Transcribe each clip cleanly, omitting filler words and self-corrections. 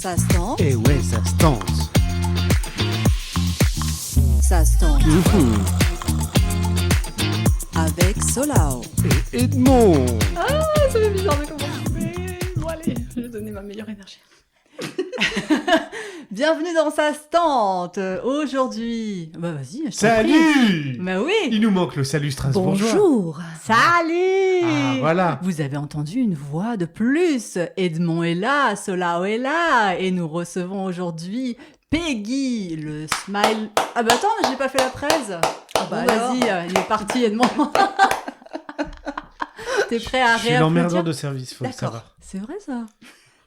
Ça se tend. Et ouais, ça se tente. Ça se tend. Mhm. Avec Solao. Et Edmond. Ah, ça fait bizarre de commencer. Bon, allez, je vais donner ma meilleure énergie. Bienvenue dans Ça se tente. Aujourd'hui. Bah vas-y, je t'en prie. Salut. Bah oui. Il nous manque le salut strasbourgeois. Bonjour. Salut. Ah, voilà. Vous avez entendu une voix de plus. Edmond est là, Solao est là. Et nous recevons aujourd'hui Peggy, le smile... Ah bah attends, mais j'ai pas fait la presse. Ah bah Bon, alors. vas-y, il est parti Edmond. T'es prêt à Je suis réapplaudir? l'emmerdeur de service, faut le D'accord. savoir. C'est vrai ça.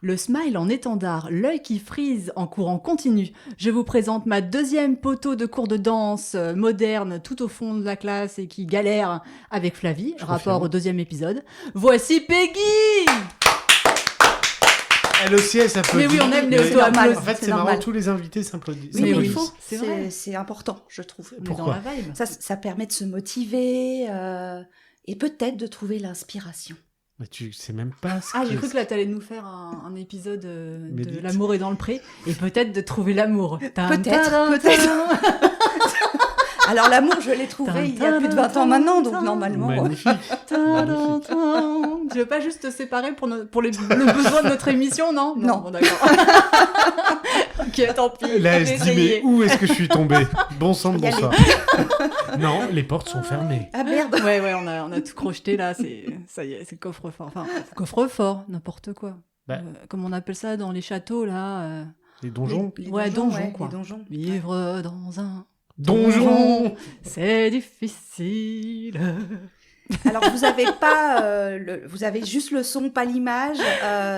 Le smile en étendard, l'œil qui frise en courant continu. Je vous présente ma deuxième poteau de cours de danse moderne tout au fond de la classe et qui galère avec Flavie, Je rapport confirme. au deuxième épisode. Voici Peggy. Elle aussi, elle s'applaudit. Mais oui, on aime les Mais- auto-applaudissements. En fait, C'est c'est marrant, normal. tous les invités s'applaudissent. Oui, Mais mais oui. il faut. C'est vrai. C'est important, je trouve. On est Pourquoi dans la vibe. Ça permet de se motiver et peut-être de trouver l'inspiration. Mais tu sais même pas ce Ah, j'ai que cru que là, t'allais nous faire un épisode de Médite. L'amour est dans le pré et peut-être de trouver l'amour. Peut-être. Alors l'amour, je l'ai trouvé il y a plus de 20 ans maintenant, donc normalement... Magnifique. Tu veux pas juste te séparer pour le besoin de notre émission, non? Non. Bon, d'accord. Ok, tant pis. Là, elle j'ai se dit, essayé. mais où est-ce que je suis tombé? Bon sang de Y aller. bonsoir. Non, les portes sont fermées. Ah merde. Ouais, on a tout crocheté là, ça y est, c'est le coffre-fort. Enfin, coffre-fort, n'importe quoi. Bah. Comme on appelle ça dans les châteaux là. Les donjons. Les Ouais, donjon, quoi. Les donjons. Vivre dans un Donjons. c'est difficile. Alors vous avez pas, vous avez juste le son, pas l'image.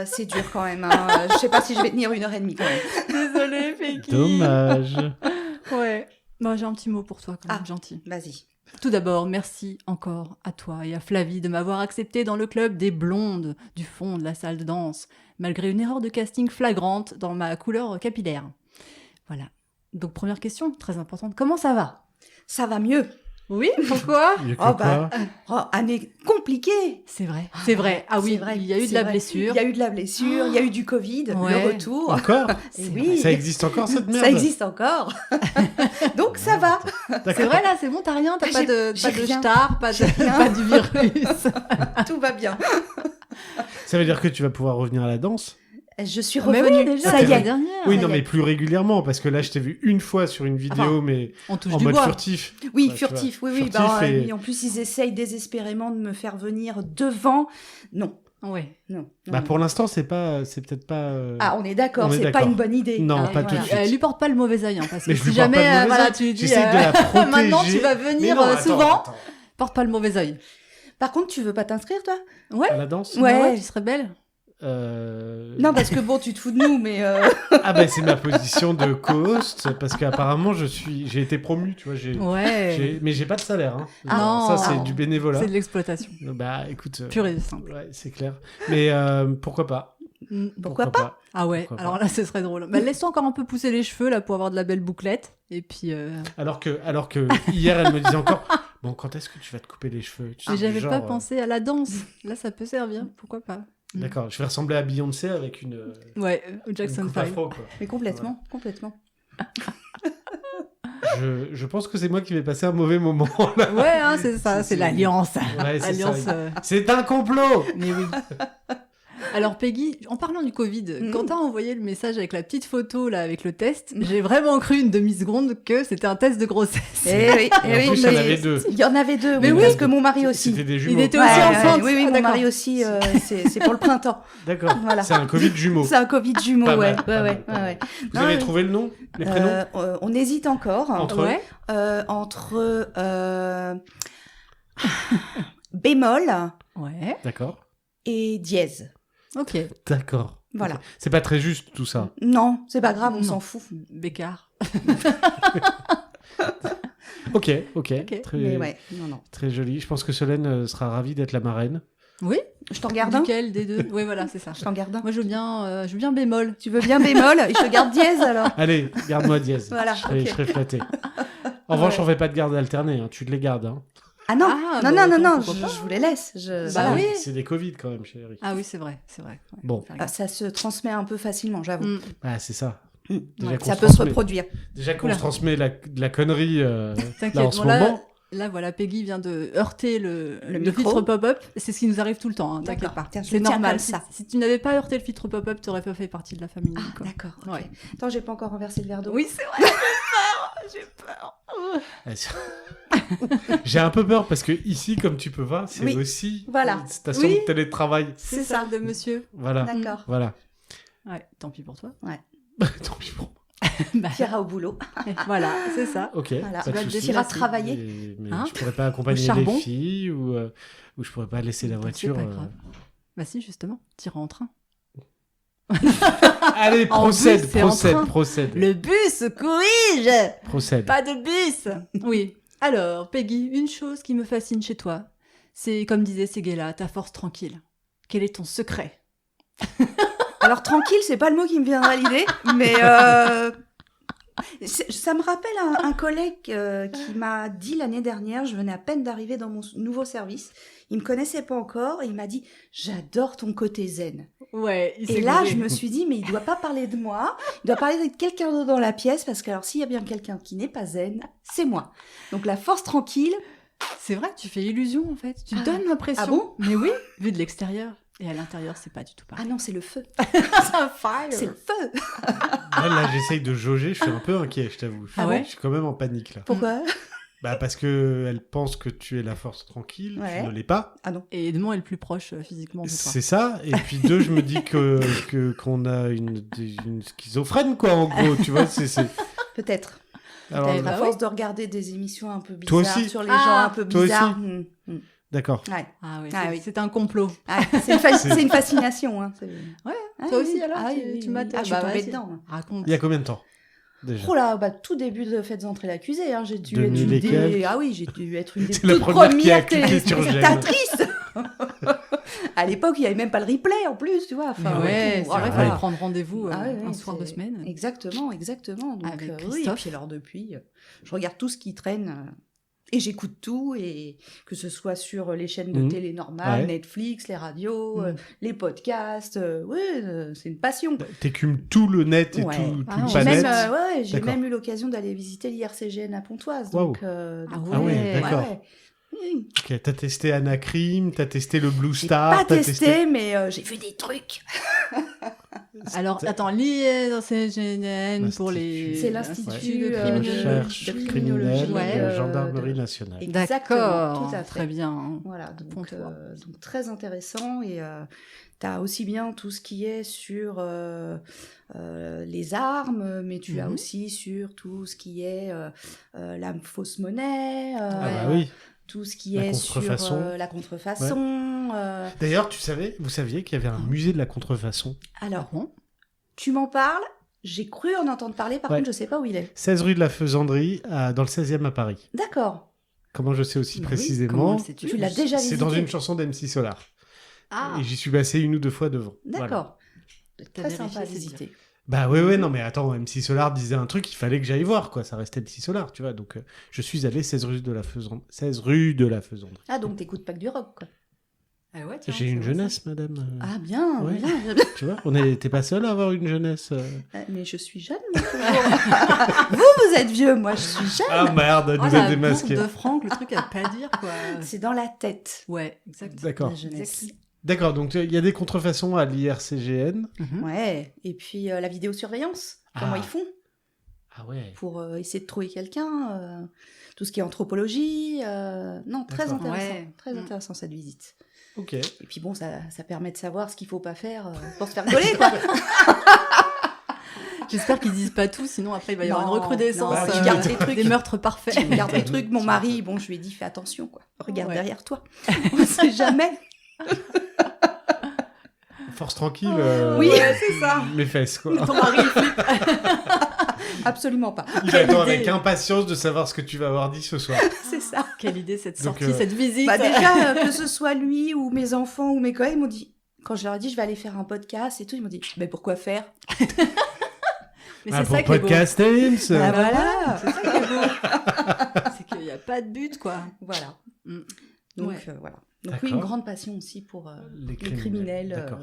C'est dur quand même. Hein. Je sais pas si je vais tenir 1h30 quand même. Désolée, Peggy. Dommage. Ouais. Bah, j'ai un petit mot pour toi, quand même, Ah. gentil. Vas-y. Tout d'abord, merci encore à toi et à Flavie de m'avoir accepté dans le club des blondes du fond de la salle de danse, malgré une erreur de casting flagrante dans ma couleur capillaire. Voilà. Donc, première question, très importante. Comment ça va? Ça va mieux. Oui, pourquoi? Il y a que Oh, bah, quoi année compliquée. C'est vrai, c'est vrai. Ah oui, C'est vrai, il y a eu de c'est la vrai. blessure. Il y a eu de la blessure, il y a eu du Covid, Ouais. le retour. Encore Et C'est oui, Ça existe encore cette merde? ça existe encore. Donc ça va. C'est vrai, là, c'est bon, t'as rien? T'as Ah, pas de j'ai rien. star, pas J'ai rien. pas du virus? Tout va bien. Ça veut dire que tu vas pouvoir revenir à la danse? Je suis Mais revenue. oui, déjà, ça y l'année est. dernière. Oui, ça non, y est. mais plus régulièrement, parce que là, je t'ai vu une fois sur une vidéo, Enfin, mais On touche en du mode bois. furtif. Oui, Ouais, tu furtif, vois, oui, oui. furtif et- Et en plus, ils essayent désespérément de me faire venir devant. Non, Ouais. non. Bah, non. pour l'instant, c'est peut-être pas. Ah, on est d'accord, on est c'est pas d'accord. une bonne idée. Non, Ah, pas tout de suite. Lui porte pas le mauvais œil, hein, parce que Mais je si lui porte jamais pas le mauvais voilà, œil. tu lui dis J'essaie de la protéger. maintenant tu vas Mais venir non, attends, souvent, attends. porte pas le mauvais œil. Par contre, tu veux pas t'inscrire, toi Ouais. À la danse Ouais. Tu serais belle. Non, parce que bon, tu te fous de nous, mais... Ah bah c'est ma position de co-host, parce qu'apparemment j'ai été promu, tu vois, Ouais. mais j'ai pas de salaire. Hein. Ah non. Ça c'est du bénévolat. C'est de l'exploitation. Bah écoute, Pur et simple. ouais, c'est clair. Mais pourquoi pas Pourquoi pas Ah ouais. Pourquoi Alors pas. là, ce serait drôle. Bah, laisse-toi encore un peu pousser les cheveux là pour avoir de la belle bouclette. Et puis. Alors que hier elle me disait encore, bon quand est-ce que tu vas te couper les cheveux? Tu Mais sais, j'avais genre, pas pensé à la danse. Là, ça peut servir. Pourquoi pas? D'accord, je vais ressembler à Beyoncé avec une Ouais. Jackson coupe 5. afro, quoi. Mais complètement, complètement. Je pense que c'est moi qui vais passer un mauvais moment là. Ouais, hein, c'est ça. C'est l'alliance. Ouais, c'est Alliance. ça. C'est un complot. Mais oui. Alors Peggy, en parlant du Covid, Mhm. quand t'as envoyé le message avec la petite photo là avec le test, j'ai vraiment cru une demi-seconde que c'était un test de grossesse. Eh oui, Et en plus, il y en mais- avait deux. Il y en avait deux, Mais oui, oui. parce que mon mari aussi. C'était des jumeaux. Il était aussi enceinte. Oui, oui, Ah, mon d'accord. mari aussi, c'est pour le printemps. D'accord. Voilà. C'est un Covid jumeau. C'est un Covid jumeau, Pas ouais. mal, pas Ouais. mal. Vous Non, avez mais- trouvé le nom, les prénoms On hésite encore Entre Ouais. entre bémol Ouais. D'accord. et dièse. Ok. D'accord. Voilà. Ok. C'est pas très juste tout ça. Non, c'est pas grave, on Non. s'en fout. Bécard. Ok. Ok. Très, Mais ouais, non. très joli. Je pense que Solène sera ravie d'être la marraine. Oui. Je t'en garde un Duquel des deux? Oui, voilà, c'est ça. Je t'en garde un. Moi, je veux bien bémol. Tu veux bien bémol et je te garde dièse alors. Allez, garde-moi dièse. Voilà, je serai ok. flatté. En revanche, Ouais. on fait pas de garde alternée. Hein. Tu te les gardes. Hein. Ah non, Ah, non, bah, non, non, autant, non, pourquoi pas. je vous les laisse. Bah oui. C'est des Covid quand même, chérie. Ah oui, c'est vrai, c'est vrai. Ouais, Bon. faut faire Ah, gaffe. ça se transmet un peu facilement, j'avoue. Mm. Ah, c'est ça. Mm. Déjà Ouais, qu'on Ça se peut se transmet- reproduire. Déjà qu'on Oula. se transmet de la connerie là T'inquiète, en ce bon, là, moment. là, voilà, Peggy vient de heurter le micro. filtre pop-up. C'est ce qui nous arrive tout le temps, hein, t'inquiète D'accord. pas. Tiens, je C'est le tiens normal. comme Si, ça. si tu n'avais pas heurté le filtre pop-up, t'aurais pas fait partie de la famille. Ah, quoi. d'accord. ok. Ouais. Attends, j'ai pas encore renversé le verre d'eau. Oui, c'est vrai, j'ai peur. Ah, J'ai un peu peur parce que ici, comme tu peux voir, c'est Oui. aussi Voilà. une station Oui. de télétravail. C'est ça, de monsieur. Voilà. D'accord. Voilà. Ouais, tant pis pour toi. Tant pis pour moi. Bah, Tu iras au boulot. voilà, c'est ça. Ok. Voilà. pas Tu vas de te souci. Tu iras déplacer. travailler. Mais Hein je pourrais pas accompagner Au les charbon filles ou je pourrais pas laisser la Bon, voiture. C'est pas grave. Bah si, justement, t'iras en train. Allez, En procède, bus, c'est en procède, train. procède, Le bus, corrige. procède. Pas de bus. Oui. Alors, Peggy, une chose qui me fascine chez toi, c'est, comme disait Séguéla, ta force tranquille. Quel est ton secret? Alors, tranquille, c'est pas le mot qui me viendra à l'idée, mais ça me rappelle un collègue qui m'a dit l'année dernière, je venais à peine d'arriver dans mon nouveau service, il me connaissait pas encore, et il m'a dit « J'adore ton côté zen ». Ouais, il Et s'est là, gouré. je me suis dit, mais il doit pas parler de moi, il doit parler de quelqu'un d'autre dans la pièce, parce que alors s'il y a bien quelqu'un qui n'est pas zen, c'est moi. Donc la force tranquille, C'est vrai, tu fais illusion en fait. Tu Ah. donnes l'impression. Ah bon Mais oui, vu de l'extérieur. Et à l'intérieur, c'est pas du tout ah pareil. non, c'est le feu, c'est un fire. c'est le feu. Là, j'essaye de jauger, je suis un peu inquiet, je t'avoue. Ah ouais Je suis quand même en panique là. Pourquoi Bah parce que elle pense que tu es la force tranquille, Ouais. tu ne l'es pas. Ah non. Et Edmond est le plus proche physiquement de toi. C'est ça. Et puis deux, je me dis qu'on a une schizophrène quoi, en gros. Tu vois, c'est. Peut-être. Alors, Eh À bah force de regarder des émissions un peu Toi bizarres aussi sur les Ah, gens un peu toi bizarres. aussi. D'accord. Ouais. Ah, ouais, Ah c'est, oui. c'est un complot. Ah, c'est une fascination. Hein. Ouais, Ah toi oui, aussi alors, ah tu, oui, tu oui, mates. oui. Ah, je suis bah, tombée vas-y. dedans. moi. Raconte. Il y a combien de temps déjà? Oh là, bah, tout début de Faites entrer l'accusé. Hein. J'ai dû 2000 être et une des... quelques. Ah oui, j'ai dû être une des C'est la toutes première qui a premières cliqué sur j'aime. téléspectatrices. À l'époque, il n'y avait même pas le replay en plus, tu vois. Enfin, Ouais, c'est tout. vrai, il ouais. fallait prendre rendez-vous Ah ouais, un ouais, soir de c'est- semaine. Exactement, exactement. Donc, Avec oui, et Christophe. puis alors depuis, je regarde tout ce qui traîne et j'écoute tout, et que ce soit sur les chaînes de Mhm. télé normales, Ouais. Netflix, les radios, Mhm. les podcasts. C'est une passion. T'écumes tout le net et Ouais. tout Ah, le j'ai J'ai pas même, net. j'ai D'accord. même eu l'occasion d'aller visiter l'IRCGN à Pontoise. Waouh. Donc, Ah donc, Ah ouais, d'accord. Oui. Ok, t'as testé Anacrim, t'as testé le Blue J'ai Star, pas t'as testé, mais j'ai vu des trucs. Alors, attends, l'IRCGN pour les... C'est l'Institut de Recherche de criminelle de Ouais. la gendarmerie nationale. Exactement, D'accord, tout à fait. très bien. Voilà, donc, Pontoise. donc très intéressant, et tu as aussi bien tout ce qui est sur les armes, mais tu as Mhm. aussi sur tout ce qui est la fausse monnaie, Ah bah oui. tout ce qui La est sur contrefaçon. la contrefaçon. D'ailleurs, vous saviez qu'il y avait un musée de la contrefaçon. Alors, Bon. tu m'en parles, j'ai cru en entendre parler, par Ouais. contre je sais pas où il est. 16 rue de la Faisanderie, dans le 16e à Paris. D'accord, Comment je sais aussi Bah oui, comment précisément le sais-tu tu l'as déjà C'est visité. dans une chanson d'MC Solar. Ah, Et j'y suis passé une ou deux fois devant. Voilà. D'accord, t'as très vérifié, sympa à c'est visiter. Bah ouais, non mais attends, MC Solar disait un truc, il fallait que j'aille voir, quoi. Ça restait MC Solar, tu vois. Donc je suis allé 16 rue de la Faisanderie. 16 rue de la Faisanderie. Ah, donc t'écoutes pas que du rock, quoi. Ah ouais, tiens, J'ai c'est une vrai, jeunesse, madame. Ah bien, Ouais. bien, bien. Tu vois, t'es pas seul à avoir une jeunesse. Mais je suis jeune, moi, toujours. vous êtes vieux, moi je suis jeune. Ah merde, elle Oh, nous a la démasqué. bourde de Franck, le truc à pas dire, quoi. C'est dans la tête, Ouais, exact. D'accord. la jeunesse. Exact. D'accord, donc il y a des contrefaçons à l'IRCGN. Mhm. Ouais, et puis la vidéosurveillance, comment Ah. ils font Ah ouais. pour essayer de trouver quelqu'un, tout ce qui est anthropologie. Non, très D'accord. intéressant, Ouais. très Mm. intéressant cette visite. Ok. Et puis bon, ça permet de savoir ce qu'il faut pas faire pour se faire rigoler, quoi. J'espère qu'ils disent pas tout, sinon après il va y avoir Non, une recrudescence non, tu gardes tes trucs. des meurtres parfaits. Tu gardes tes trucs. Mon mari, bon, je lui ai dit, fais attention, quoi. Regarde Ouais. derrière toi. On sait jamais. Force tranquille. Oui, c'est ça. Mes fesses, quoi. Ton mari, il flippe. Absolument pas. Il attend idée. avec impatience de savoir ce que tu vas avoir dit ce soir. C'est ça. Quelle idée cette Donc, sortie, cette visite. Bah déjà, que ce soit lui ou mes enfants ou mes collègues, ils m'ont dit, quand je leur ai dit je vais aller faire un podcast et tout, ils m'ont dit, mais pourquoi faire? Mais Ah, c'est ça pour qui est beau. Podcast Times. Ah, Voilà, c'est ça qui est beau. C'est qu'il n'y a pas de but, quoi. Voilà. Mm. Donc Ouais. voilà. Donc D'accord. oui, une grande passion aussi pour les criminels. D'accord.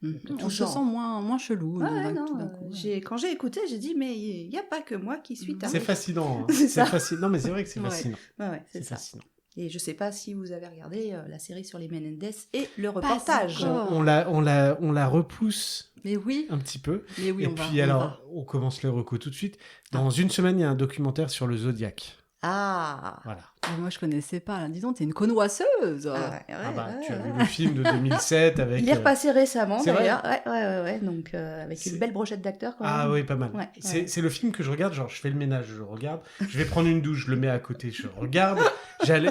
Mm. tout On se genre. sent moins chelou. Ouais, d'un non, tout d'un coup, quand j'ai écouté, j'ai dit, mais il n'y a pas que moi qui suis tarée. C'est fascinant. Hein. C'est ça. fascinant. Non, mais c'est vrai que c'est Ouais. fascinant. Ouais, c'est ça. fascinant. Et je sais pas si vous avez regardé la série sur les Menendez et le reportage. encore. On la repousse Mais oui, un petit peu. mais oui, Et on va. puis on alors, va. on commence le reco tout de suite. Dans une semaine, il y a un documentaire sur le Zodiac. Ah, Voilà. Mais moi, je connaissais pas. Là. Dis donc, t'es une connoisseuse. Tu as vu le film de 2007 avec... Il est repassé récemment c'est vrai d'ailleurs. Ouais. Donc avec C'est- une belle brochette d'acteurs quand même. Ah oui, pas mal. Ouais, C'est le film que je regarde, genre je fais le ménage, je regarde, je vais prendre une douche, je le mets à côté, je regarde,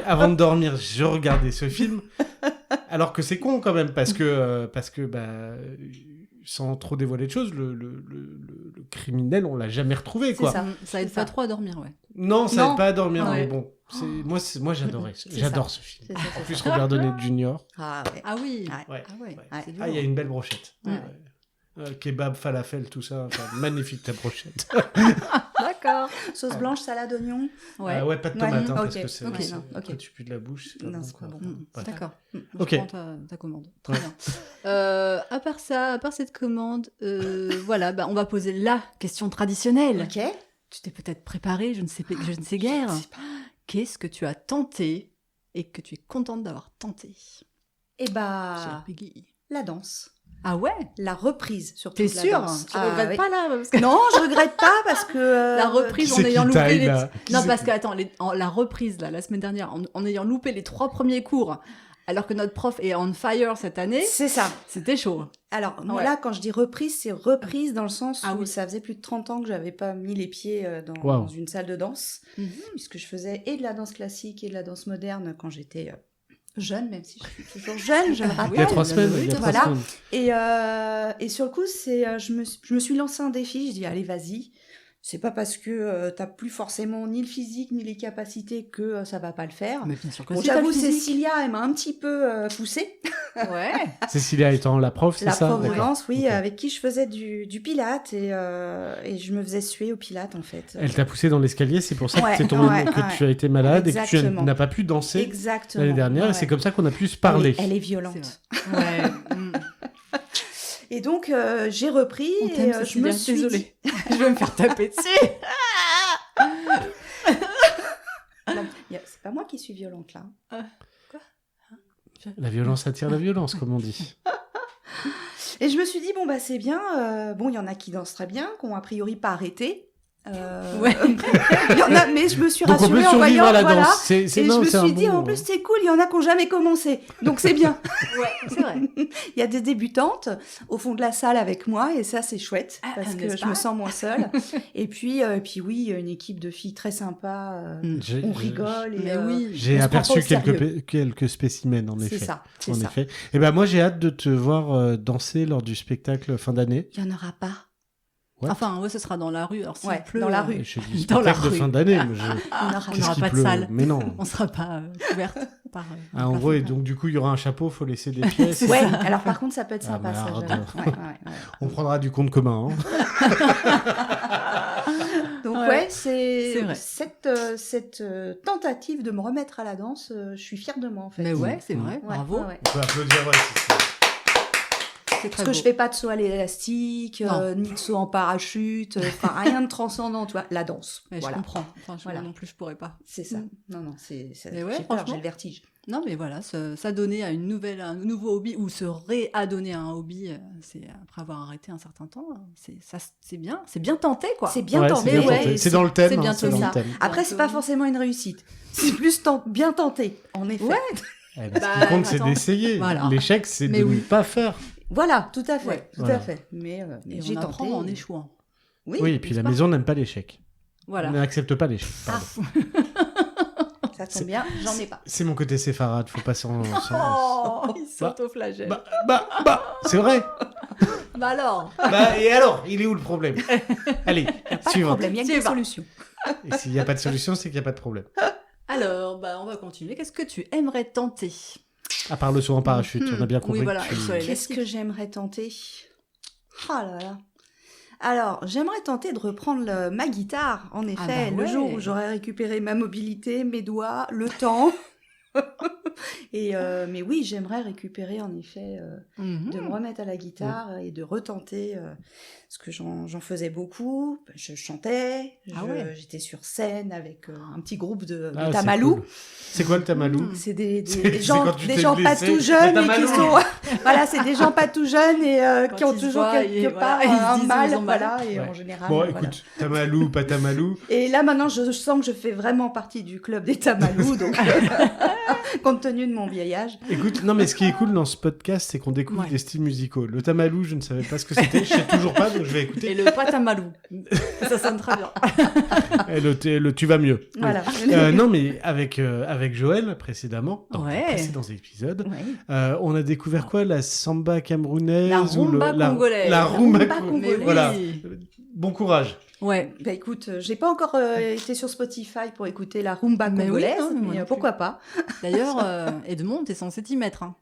avant de dormir, je regardais ce film, alors que c'est con quand même, parce que sans trop dévoiler de choses, le criminel, on l'a jamais retrouvé, quoi. C'est ça. Ça aide C'est pas ça. trop à dormir, ouais. Non, ça Non. aide pas à dormir, Ouais. mais bon, moi j'adorais, C'est j'adore ce film. C'est ça, c'est En plus, ça. Robert Downey Jr. Ah ouais. Ah oui. Ouais. Ouais. Ah ouais. Ouais. C'est Ah, il y a dur. une belle brochette. Ouais. Kebab, falafel, tout ça, enfin, magnifique ta brochette. D'accord. Sauce blanche, salade, oignon. Ouais. Ouais, pas de Ouais, tomate, hein, ok, parce que c'est, ok, c'est- non, ok. après, tu pues de la bouche. C'est Non, bon, c'est pas quoi. bon. Ouais. D'accord. Je Ok. prends ta commande. Très Ouais. bien. À part ça, à part cette commande, voilà, bah, on va poser la question traditionnelle. Ok. Tu t'es peut-être préparé, je ne sais guère. Qu'est-ce que tu as tenté et que tu es contente d'avoir tenté, Et chère bah, Peggy? la danse. Ah ouais? La reprise, surtout. T'es de la sûre? danse. Tu Ah, regrettes oui. pas là parce que... Non, je regrette pas parce que. La reprise Qui en c'est ayant qui loupé taille, les... là Qui Non, c'est parce qui- que, attends, la reprise, là, la semaine dernière, en ayant loupé les 3 premiers cours, alors que notre prof est on fire cette année, C'est ça. c'était chaud. Alors, moi, Ouais. là, quand je dis reprise, c'est reprise dans le sens Ah où oui. ça faisait plus de 30 ans que j'avais pas mis les pieds Wow. dans une salle de danse, puisque je faisais et de la danse classique et de la danse moderne quand j'étais jeune, même si je suis toujours jeune, je le Oui, Il y a rappelle. 3 semaines. Il y a trois Voilà. semaines. Et sur le coup, je me suis lancé un défi. Je dis, allez, vas-y. C'est pas parce que t'as plus forcément ni le physique ni les capacités que ça va pas le faire. Mais bien sûr que Bon, si, t'as j'avoue, le physique. Cécilia, elle m'a un petit peu poussée. Ouais. Cécilia étant la prof, c'est La ça prof de D'accord. danse, oui, Ok. avec qui je faisais du pilate et je me faisais suer au pilate en fait. Elle t'a poussé dans l'escalier, c'est pour ça Ouais, que, t'es tombé, ouais, que ouais. tu as été malade et que Exactement. tu n'as pas pu danser Exactement. l'année dernière. Ouais, Et c'est ouais. comme ça qu'on a pu se parler. Elle est C'est violente. vrai. Ouais. Et donc j'ai repris On et t'aime, je me Cécilia, suis désolée. Je vais me faire taper dessus. C'est pas moi qui suis violente là. La violence attire la violence, comme on dit. Et je me suis dit bon bah c'est bien. Bon il y en a qui dansent très bien, qui ont a priori pas arrêté. Ouais. Il y en a, mais je me suis Donc on peut rassurée en survivre voyant à la voilà. danse. Et je me suis dit, en bon... plus, c'est cool, il y en a qui n'ont jamais commencé. Donc, c'est bien. Ouais, c'est vrai. Il y a des débutantes au fond de la salle avec moi, et ça, c'est chouette, Ah, parce que n'est-ce je pas me sens moins seule. Et puis oui, une équipe de filles très sympa. On rigole. Et, Mais oui. J'ai on se prend pas aperçu au sérieux. quelques spécimens, en C'est effet. ça, c'est En ça. effet. Et ben moi, j'ai hâte de te voir danser lors du spectacle fin d'année. Il n'y en aura pas. What Enfin, ouais, ce sera dans la rue. Alors, s'il Ouais, pleut, dans la rue. Je dis Dans la spectacle de rue. fin d'année. mais Il y en aura On Qu'est-ce n'aura qu'il pas de pleut salle. Mais non. On sera pas couverte par. Ah, en gros, et donc du coup, il y aura un chapeau, faut laisser des pièces. Ouais, alors par contre, ça peut être Ah, sympa, ça, merde. j'avoue. Ouais. On prendra du compte commun. Hein. Donc, Ouais, c'est vrai. cette tentative de me remettre à la danse, je suis fière de moi, en fait. Mais ouais, c'est vrai. Ouais, Bravo. ouais, ouais. On peut applaudir. Ouais, C'est très Parce que beau. je fais pas de saut à l'élastique, Non. ni de saut en parachute, enfin rien de transcendant, tu vois, la danse. Mais Voilà, je comprends. Enfin, Voilà. moi non plus, je pourrais pas. c'est ça. Mm. Non, Mais j'ai ouais, peur, franchement. j'ai le vertige. Non, mais voilà, ça donnait à un nouveau hobby ou se réadonner à un hobby, c'est après avoir arrêté un certain temps, c'est bien tenté quoi. C'est bien Ouais, tenté, c'est bien ouais. tenté. C'est dans le thème. c'est hein, bientôt c'est dans ça. le thème. Après, c'est pas forcément une réussite. C'est plus bien tenté, en effet. Ouais. Eh ben, ce Bah, qui compte, c'est attends. d'essayer. Voilà. L'échec, c'est Mais de oui. ne pas faire. Voilà, tout à fait, Ouais. tout Voilà. à fait. Mais Et j'ai on apprend tenté. en échouant. Oui, Oui, et puis la n'est-ce pas maison n'aime pas l'échec. Voilà. On n'accepte pas l'échec. pardon. Ça tombe bien, j'en ai pas. C'est mon côté séfarade, faut pas s'en... Oh, il s'autoflagelle. C'est vrai. Bah alors. Et alors, il est où le problème? Allez, Pas de suivante. problème, il y a que des Suivant. solutions. Et s'il n'y a pas de solution, c'est qu'il n'y a pas de problème. Alors, bah on va continuer. Qu'est-ce que tu aimerais tenter? À part le saut en parachute, on a bien compris. Oui, voilà, que tu- et sur les- Qu'est-ce que j'aimerais tenter? Ah là là. Alors, j'aimerais tenter de reprendre ma guitare, en effet, bah le ouais. jour où j'aurai récupéré ma mobilité, mes doigts, le temps. Mais oui, j'aimerais récupérer en effet, Mhm. de me remettre à la guitare et de retenter, parce que j'en faisais beaucoup. Je chantais, Ah ouais. j'étais sur scène avec un petit groupe de Ah, c'est tamalou. cool. C'est quoi le tamalou Mm. C'est des C'est gens, quand tu des t'es gens pas blessé, tout des jeunes et qui tamalous. sont voilà, c'est des gens pas tout jeunes et Quand qui ont ils se toujours voient, quelque et part voilà, ils se un disent où mal, ils ont mal. voilà, et Ouais. en général Bon, voilà. écoute, tamalou, pas tamalou. Et là maintenant je sens que je fais vraiment partie du club des tamalous, donc compte tenu de mon vieil âge. Écoute, non mais ce qui est cool dans ce podcast, c'est qu'on découvre Ouais. des styles musicaux. Le tamalou, je ne savais pas ce que c'était, je sais toujours pas, donc je vais Et écouter. le patamalou. Ça sonne très bien. Et le tu vas mieux. Oui. Voilà. Non mais avec Joël précédemment, dans Ouais. les précédents épisodes, Ouais. on a découvert quoi, la samba camerounaise La ou rumba congolaise. la rumba rumba congolaise. congolaise. Voilà. Oui. Bon courage. Ouais. Bah écoute, j'ai pas encore été sur Spotify pour écouter la rumba Mais oui, congolaise, non, mais moi non plus. pourquoi pas. D'ailleurs, Edmond, t'es censé t'y mettre. Hein.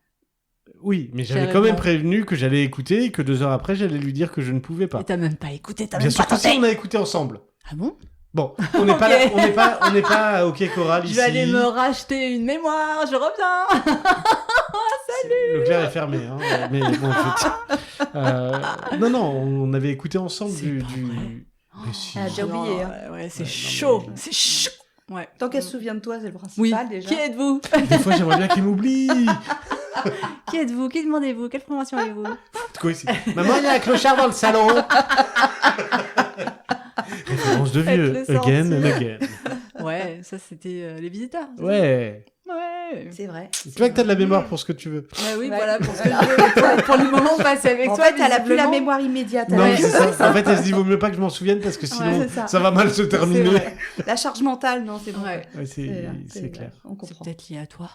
Oui, mais j'avais Carrément. quand même prévenu que j'allais écouter et que 2 heures après, j'allais lui dire que je ne pouvais pas. Et t'as même pas écouté, t'as Bien même sûr pas que si, tenté. on a écouté ensemble. Ah bon? Bon, on n'est pas Ok. là, on n'est pas à OK Choral Je ici. vais aller me racheter une mémoire, je reviens. Leclerc est fermé, hein. Mais bon, non, on avait écouté ensemble C'est du. pas vrai. Mais si. Ah, j'ai oublié, hein. Ouais, c'est Ouais, non, chaud, mais- c'est chaud. Ouais. Tant qu'elle se souvient de toi, c'est le Oui. principal déjà. Qui êtes-vous? Des fois, j'aimerais bien qu'il m'oublie. Qui êtes-vous? Qui demandez-vous? Quelle formation avez-vous? De quoi ici Maman, il y a un clochard dans le salon. Référence de vieux. Faites-le Again and sortir. again. Ouais, ça c'était les visiteurs. c'est Ouais. ça Ouais. C'est vrai. Tu vois que t'as de la mémoire pour ce que tu veux. Ouais, oui, Ouais. voilà, pour ce que je veux. Pour le moment passé avec En toi. fait, elle a plus la visiblement. mémoire immédiate. Non, elle a- c'est ça. En fait, elle se dit, vaut mieux pas que je m'en souvienne parce que sinon, c'est ça. ça va mal se C'est terminer. vrai. La charge mentale, non, c'est bon. Ouais. Ouais, c'est C'est clair. On C'est comprend. peut-être lié à toi.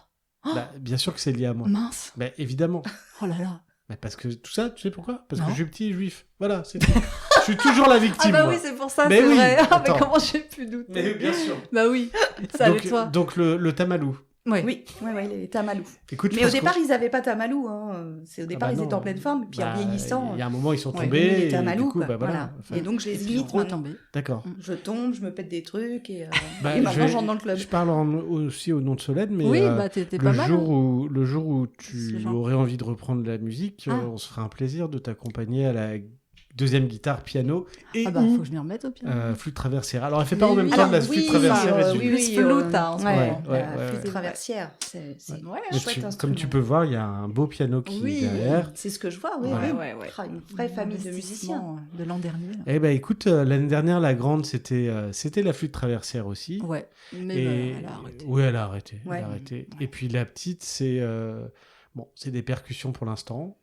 Bah, bien sûr que c'est lié à moi. Mince. Bah, évidemment. Oh là là. Bah, parce que tout ça, tu sais pourquoi Parce Non. que je suis petit et juif. Voilà, c'est tout. Je suis toujours la Ah victime. bah moi. oui, c'est pour ça, Mais c'est oui, vrai. Ah, mais attends. comment j'ai pu douter? Mais bien sûr. Bah oui, ça allait Donc, toi. donc le tamalou. Oui. Oui, les tamalous. Écoute, je Mais au pense départ, qu'on- ils n'avaient pas tamalou. Hein. Au départ, bah ils non. étaient en pleine forme. Puis en Bah, vieillissant, il y a un moment, ils sont Ouais, tombés. les et du tamalous, coup, quoi. bah, voilà. Voilà. Enfin, Et donc, je les Et puis imite maintenant. retomber. D'accord. Je tombe, je me pète des trucs et Bah, et je maintenant, vais- j'entre dans le club. Je parle aussi au nom de Solène, mais Oui, bah t'es pas mal. hein. le jour où Ce tu genre. aurais envie de reprendre la musique, Ah. on se fera un plaisir de t'accompagner à la deuxième guitare, piano et Ah bah ou faut que je m'y remette au piano. flûte traversière. Alors, elle fait pas en Mais même oui. temps de la Alors, flûte oui, traversière et du... oui, oui, flûte, hein, en ce ouais, moment. Ouais, la ouais, flûte ouais. traversière. C'est Ouais, un Mais chouette comme instrument. tu peux voir, il y a un beau piano qui Oui. est derrière. C'est ce que je vois, oui. Ouais, oui. ouais. Ah, une vraie famille de musiciens. Investissement de l'an dernier. là. Eh ben écoute, l'année dernière, la grande, c'était la flûte traversière aussi. Ouais, mais Et... elle a arrêté. Oui, elle a arrêté. Ouais. Elle a arrêté. Et puis la petite, c'est des percussions pour l'instant.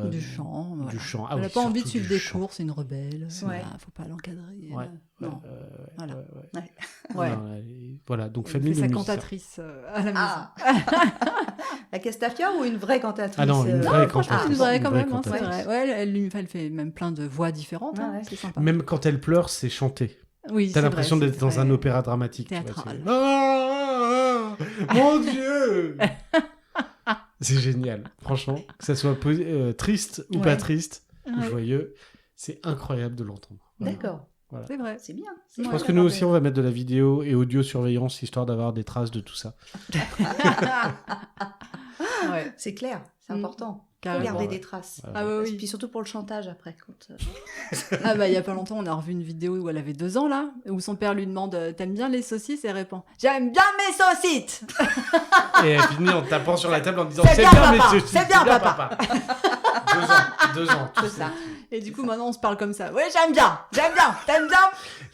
Du chant. Voilà. Du chant. Ah Elle oui, n'a pas envie de surtout suivre du des chant. cours, c'est une rebelle. C'est vrai. Voilà, faut pas l'encadrer. Ouais. Non. Voilà. Ouais. Ouais. Non, voilà, donc Elle famille fait de sa musiciens. cantatrice à la maison. Ah La Castafiore ou une vraie cantatrice Ah non, une vraie Franchement, cantatrice. c'est vrai Une quand vraie même, hein, c'est cantatrice. vrai. Ouais, elle fait même plein de voix différentes. hein, Ouais, ouais. C'est sympa. Même quand elle pleure, c'est chanté. Oui, T'as c'est l'impression vrai, d'être c'est dans très un opéra dramatique. tu vois, théâtral. c'est- Mon Dieu C'est génial, franchement. Que ça soit triste ou pas Ouais. triste, ou Ouais, joyeux, c'est incroyable de l'entendre. Voilà. D'accord, c'est vrai. c'est bien. Je pense que nous aussi, on va mettre de la vidéo et audio surveillance, histoire d'avoir des traces de tout ça. Ouais, C'est clair, c'est Mm. important. Faut carrément. garder ouais. des traces. Voilà. Ah bah Et oui. puis surtout pour le chantage après. Quand, Ah bah il y a pas longtemps, on a revu une vidéo où elle avait 2 ans là, où son père lui demande t'aimes bien les saucisses et elle répond j'aime bien mes saucisses. Et elle finit en tapant sur la table en disant C'est bien, mes papa, saucisses, c'est bien, papa. 2 ans. c'est ça. Et du coup maintenant on se parle comme ça. Ouais j'aime bien, t'aimes bien,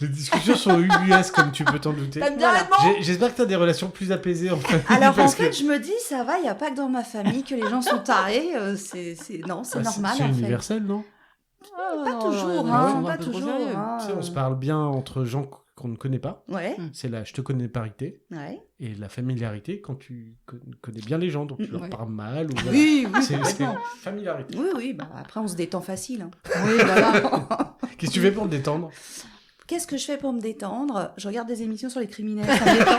Les discussions sont ubuesques, comme tu peux t'en douter. t'aimes bien Voilà. Edmond. J'espère que t'as des relations plus apaisées en famille. Alors en parce fait, que... je me dis, ça va, il n'y a pas que dans ma famille que les gens sont tarés. Non, c'est Bah, normal c'est en fait. universel, non Ah, Pas non, toujours, non, hein, on va pas un peu trop toujours. sérieux. hein. Tu sais, on se parle bien entre gens qu'on ne connaît pas. Ouais, C'est la je te connais parité. ouais. Et la familiarité quand tu connais bien les gens, donc tu leur Ouais. parles mal. Ou voilà. Oui, oui, C'est complètement. familiarité. Oui, oui, bah, après on se détend facile. hein. Oui voilà. Qu'est-ce que tu fais pour le détendre Qu'est-ce que je fais pour me détendre? Je regarde des émissions sur les criminels, ça me détend.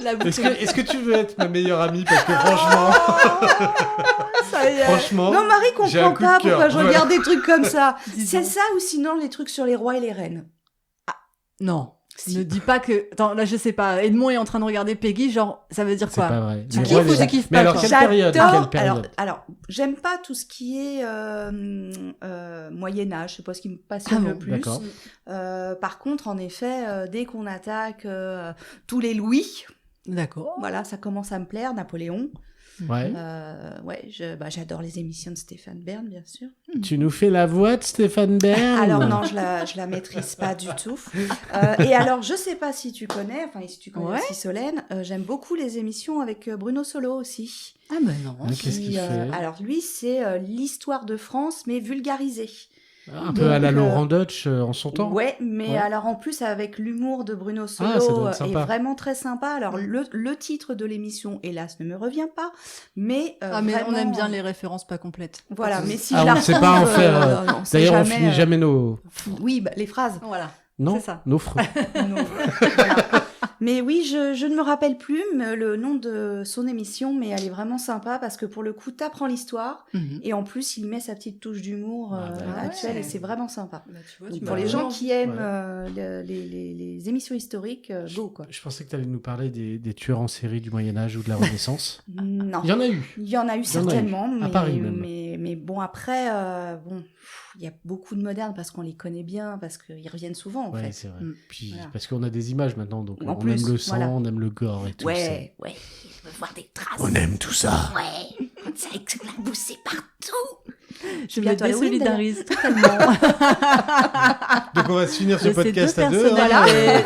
La Est-ce bouteille. que tu veux être ma meilleure amie Parce que franchement, Ça y est. franchement, Non, Marie j'ai un comprend coup de pas cœur. pourquoi je Voilà. regarde des trucs comme ça. Dis C'est donc. ça ou sinon les trucs sur les rois et les reines. Non. Si. Ne dis pas que... Attends, là, je sais pas. Edmond est en train de regarder Peggy, genre, ça veut dire C'est quoi? pas vrai. Tu Les kiffes rois, ou les- tu kiffes Mais pas, alors, quoi? quelle période J'adore. Quelle période Alors, j'aime pas tout ce qui est Moyen-Âge, c'est pas ce qui me passionne Ah bon, le plus. D'accord. Par contre, en effet, dès qu'on attaque tous les Louis, D'accord. voilà, ça commence à me plaire, Napoléon. Ouais. J'adore les émissions de Stéphane Bern, bien sûr. Tu nous fais la voix de Stéphane Bern? Alors non, je la maîtrise pas du tout. Et alors, je sais pas si tu connais, enfin si tu connais Ouais. aussi Solène, j'aime beaucoup les émissions avec Bruno Solo aussi. Ah ben non. Ah, qu'est-ce qu'il fait Alors lui, c'est l'histoire de France, mais vulgarisée. Un peu à la Donc, Laurent Dutch en son temps. Ouais, mais Ouais. alors en plus avec l'humour de Bruno Ah, ça doit Solo être est sympa. vraiment très sympa. Alors le titre de l'émission, hélas, ne me revient pas, mais Ah, mais on vraiment, aime bien les références pas complètes. Voilà, mais si Ah, je la on sait pas en retrouve, faire, on sait D'ailleurs, on jamais, finit jamais nos... Oui, bah, les phrases. Voilà. Non, C'est ça. nos fr- Non, voilà. Mais oui, je ne me rappelle plus le nom de son émission, mais elle est vraiment sympa parce que pour le coup, t'apprends l'histoire Mhm. et en plus, il met sa petite touche d'humour Ah bah, actuelle ouais. et c'est vraiment sympa. Bah, tu vois, Donc, tu pour m'as les gens vraiment- qui aiment Ouais. les émissions historiques, go quoi. Je pensais que tu allais nous parler des tueurs en série du Moyen-Âge ou de la Renaissance. Non. Il y en a eu. Il y en a eu Il y en a eu. certainement, À Paris, même. mais bon, après, il y a beaucoup de modernes parce qu'on les connaît bien, parce qu'ils reviennent souvent en Ouais, fait. c'est vrai. Mm. Puis, Voilà. parce qu'on a des images maintenant, donc En on plus, aime le sang, voilà. on aime le gore et tout. c'est- Ouais, je veux voir des traces. On aime tout ça. Ouais, ça éclaboussé partout. Je me bientôt Halloween, désolidarise totalement. Donc on va se finir ce de ces podcast deux à deux. personnalités.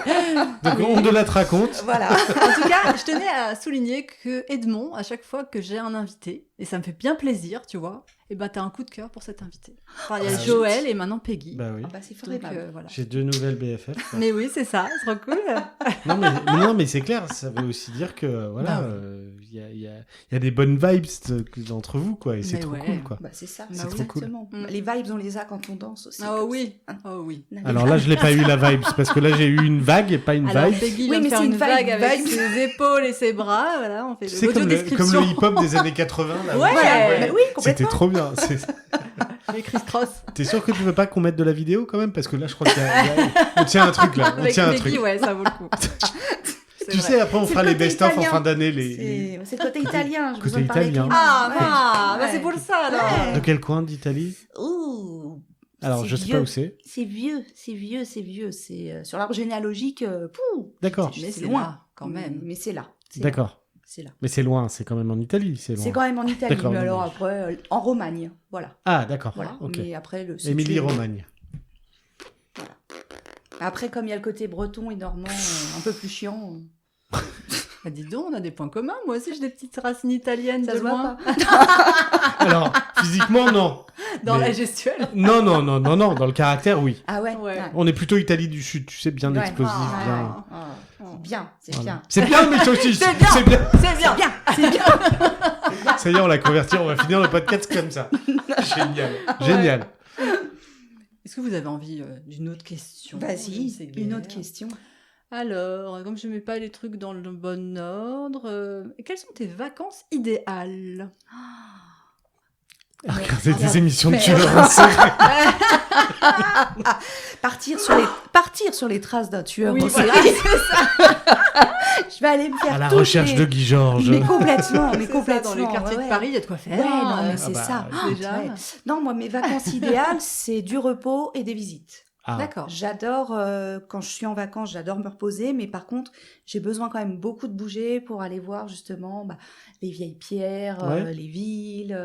Donc on de la te raconte. Voilà. En tout cas, je tenais à souligner que Edmond, à chaque fois que j'ai un invité, et ça me fait bien plaisir, tu vois, et ben t'as un coup de cœur pour cet invité. Enfin, il y a Ah, Joël et maintenant Peggy. Bah oui. Ah bah, c'est Donc formidable. voilà. J'ai 2 nouvelles BFF. Mais oui, c'est ça, c'est trop cool. Non, mais c'est clair, ça veut aussi dire que voilà, Bah il y a des bonnes vibes entre vous, quoi, et c'est Mais trop ouais. cool, quoi. Bah, c'est ça, C'est trop cool. exactement. Mm. Les vibes, on les a quand on danse aussi. Oh comme oui, ça. oh oui. Alors là, je l'ai pas eu la vibes, parce que là, j'ai eu une vague et pas une Alors vibe. Peggy Oui, vient de mais faire c'est une une vague vibe, avec vibe. ses épaules et ses bras, voilà, on fait Tu sais, comme l'audio-description. le hip-hop des années 80. Là, Ouais, Voilà, bah oui, C'était complètement. trop bien. Les criss-cross. T'es sûr que tu veux pas qu'on mette de la vidéo quand même? Parce que là, je crois on tient un truc là. On Avec tient un Peggy, truc. ouais, ça vaut le coup. C'est Tu vrai. sais, après, on C'est fera le les côté best-of en italien. fin d'année. C'est le côté italien, j'ai Côté besoin de parler italien. avec les Ah, mains. bah, Ouais. c'est pour ça alors. Ouais. De quel coin d'Italie? Ouh, Alors, c'est je sais vieux. pas où c'est. C'est vieux. C'est sur l'arbre généalogique. Pouh. D'accord. Mais C'est c'est loin. là, quand même. Mais c'est là. C'est là. D'accord. C'est là. Mais c'est loin, c'est quand même en Italie. C'est loin. C'est quand même en Italie, D'accord, mais non, alors mais- après, en Romagne. Voilà. Ah, d'accord. Voilà. Ok. Mais après, le Émilie-Romagne. Après, comme il y a le côté breton et normand, un peu plus chiant, Bah, dis donc, on a des points communs. Moi aussi, j'ai des petites racines italiennes ça de se voit loin. pas. Alors, physiquement, non. Dans Mais- la gestuelle. Non, dans le caractère, oui. Ah ouais. Ouais. On est plutôt Italie du Sud, tu sais, bien Ouais. explosif, Ah, bien. Ah, c'est bien, c'est Voilà. bien. C'est bien, mais aussi, C'est bien. c'est bien. C'est bien. Bien, c'est bien. Ça y est, on l'a converti, on va finir le podcast comme ça. Génial, génial. Est-ce que vous avez envie d'une autre question? Vas-y, C'est une guère. autre question. Alors, comme je mets pas les trucs dans le bon ordre, quelles sont tes vacances idéales? Regardez des regarde. émissions de Mais- tueurs en série. Partir sur les traces d'un tueur Oui, en voilà, série. c'est ça. Je vais aller me faire À la toutes recherche les- de Guy Georges. Mais complètement, mais C'est ça, complètement. dans les quartiers ouais, de Paris, il y a de quoi faire. Ouais, non, mais Ah c'est bah, ça. déjà. Ouais. Non, moi, mes vacances idéales, c'est du repos et des visites. Ah, D'accord. J'adore, quand je suis en vacances, j'adore me reposer, mais par contre, j'ai besoin quand même beaucoup de bouger pour aller voir justement les vieilles pierres, Ouais. les villes,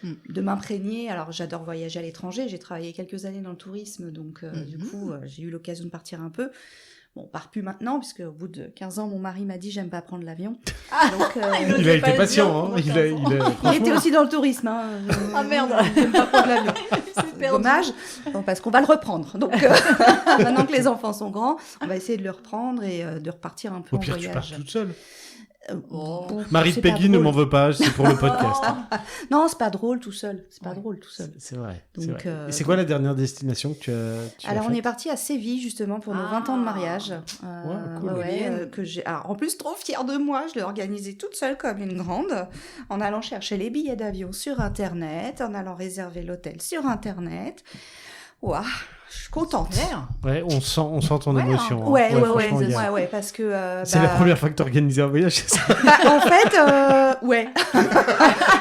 de m'imprégner. Alors, j'adore voyager à l'étranger, j'ai travaillé quelques années dans le tourisme, donc du coup, j'ai eu l'occasion de partir un peu. Bon, on part plus maintenant, puisque au bout de 15 ans, mon mari m'a dit j'aime pas prendre l'avion. Donc, il a été patient, hein. Il a, il franchement, était aussi dans le tourisme. Hein. Ah, merde. J'aime pas prendre l'avion. C'est perdu. Dommage, bon, parce qu'on va le reprendre. Donc, maintenant que les enfants sont grands, on va essayer de le reprendre et de repartir un peu au en pire, tu voyage. pars toute seule. Oh. Bon, Marie de c'est pas Peggy ne drôle. m'en veut pas, c'est pour le podcast. Non, c'est pas drôle tout seul. C'est pas Ouais. drôle tout seul. C'est vrai. Donc, c'est vrai. Et c'est quoi la dernière destination que tu as Alors, on faite est parti à Séville justement pour nos 20 ans de mariage. cool. Que j'ai. Alors, en plus, trop fière de moi, je l'ai organisé toute seule comme une grande, en allant chercher les billets d'avion sur Internet, en allant réserver l'hôtel sur Internet. Ouah, je suis contente. Super. Ouais, on sent ton Ouais, émotion. hein. Ouais, franchement, il y a- ouais, parce que... C'est la première fois que tu organisais un voyage, c'est ça? En fait, ouais.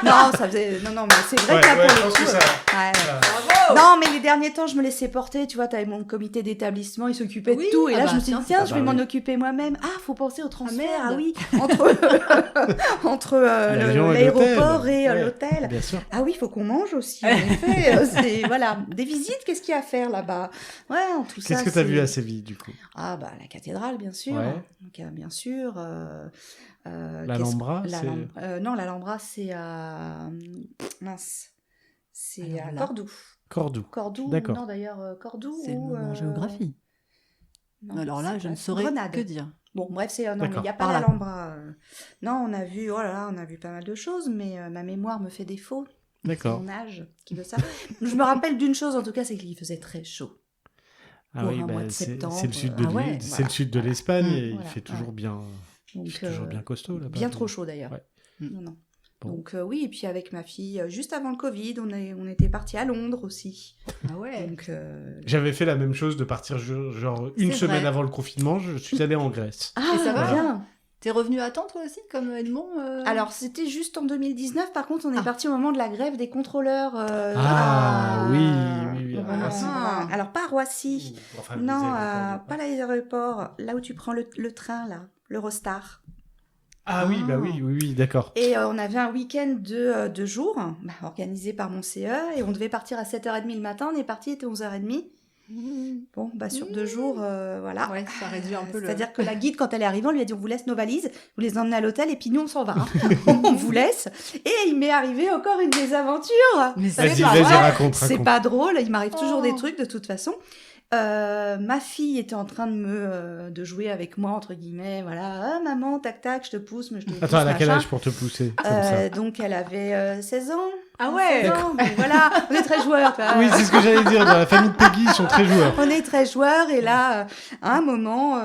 Non, ça faisait... Non, mais c'est vrai que là, pour le coup... ouais. Bravo. Non, mais les derniers temps, je me laissais porter. Tu vois, t'avais mon comité d'établissement, il s'occupait Oui, de tout. Et ah là, bah, je me suis dit, tiens, tiens, c'est je pas vais mal, m'en oui. occuper moi-même. Ah, faut penser au transfert. merde. Ah oui, entre L'avion et l'aéroport l'hôtel. et Ouais. l'hôtel. Bien sûr. Ah oui, il faut qu'on mange aussi, en effet. C'est, voilà, des visites, qu'est-ce qu'il y a à faire là-bas? Ouais, en tout ça. Qu'est-ce que tu as vu c'est- à Séville, du coup? Ah, bah, la cathédrale, bien sûr. Ouais. Donc, bien sûr. L'Alhambra, Non, l'Alhambra, c'est à... Mince. C'est Alors à là. Cordoue. Cordoue. Cordoue, D'accord. non d'ailleurs, Cordoue C'est le ou... moment géographie. non, Alors là, c'est je ne pas- saurais Grenade. que dire. Bon, bref, c'est... non, mais D'accord. il n'y a pas Par là. l'Alhambra. Non, on a vu... Oh là là, on a vu pas mal de choses, mais ma mémoire me fait défaut. D'accord. Mon âge, qui veut ça. Je me rappelle d'une chose, en tout cas, c'est qu'il faisait très chaud. Ah pour oui, un mois de c'est septembre. le sud de Ah ouais, c'est voilà. le sud de l'Espagne et il Voilà, fait toujours ouais. bien, Donc, il fait toujours bien costaud là-bas. bien trop chaud, d'ailleurs. Ouais. Non, non. Bon. Donc oui, et puis avec ma fille, juste avant le Covid, on était partis à Londres aussi. Ah ouais. Donc, J'avais fait la même chose de partir genre une C'est semaine vrai. avant le confinement, je suis allé en Grèce. Ah, Et ça va bien. T'es revenu à temps, toi aussi, comme Edmond Alors, c'était juste en 2019. Par contre, on est Ah. parti au moment de la grève des contrôleurs. Ah, oui, oui, oui, au à moment- Roissy. Alors, pas à Roissy. Enfin, les Non, aéroports, pas l'aéroport. Là où tu prends le train, là. L'Eurostar. Ah oui, bah oui, oui, oui, d'accord. Et on avait un week-end de 2 jours, organisé par mon CE. Et on devait partir à 7h30 le matin. On est parti, il était 11h30. Bon, bah sur 2 jours, voilà. Ouais, ça réduit un peu le... C'est-à-dire que la guide, quand elle est arrivée, on lui a dit on vous laisse nos valises, vous les emmenez à l'hôtel et puis nous on s'en va. hein. On vous laisse. Et il m'est arrivé encore une désaventure. Mais Vas-y, c'est pas vas-y, vrai. raconte, C'est raconte. pas drôle, il m'arrive toujours Oh. des trucs de toute façon. Ma fille était en train de jouer avec moi entre guillemets, voilà, ah, maman, tac tac, je te pousse, mais je te pousse. Attends, elle a quel machin. âge pour te pousser comme ça? Donc elle avait 16 ans. Ah ouais. 16 ans, mais voilà, on est très joueurs. tu vois. Oui, c'est ce que j'allais dire. Dans la famille de Peggy, ils sont très joueurs. On est très joueurs et là, à un moment,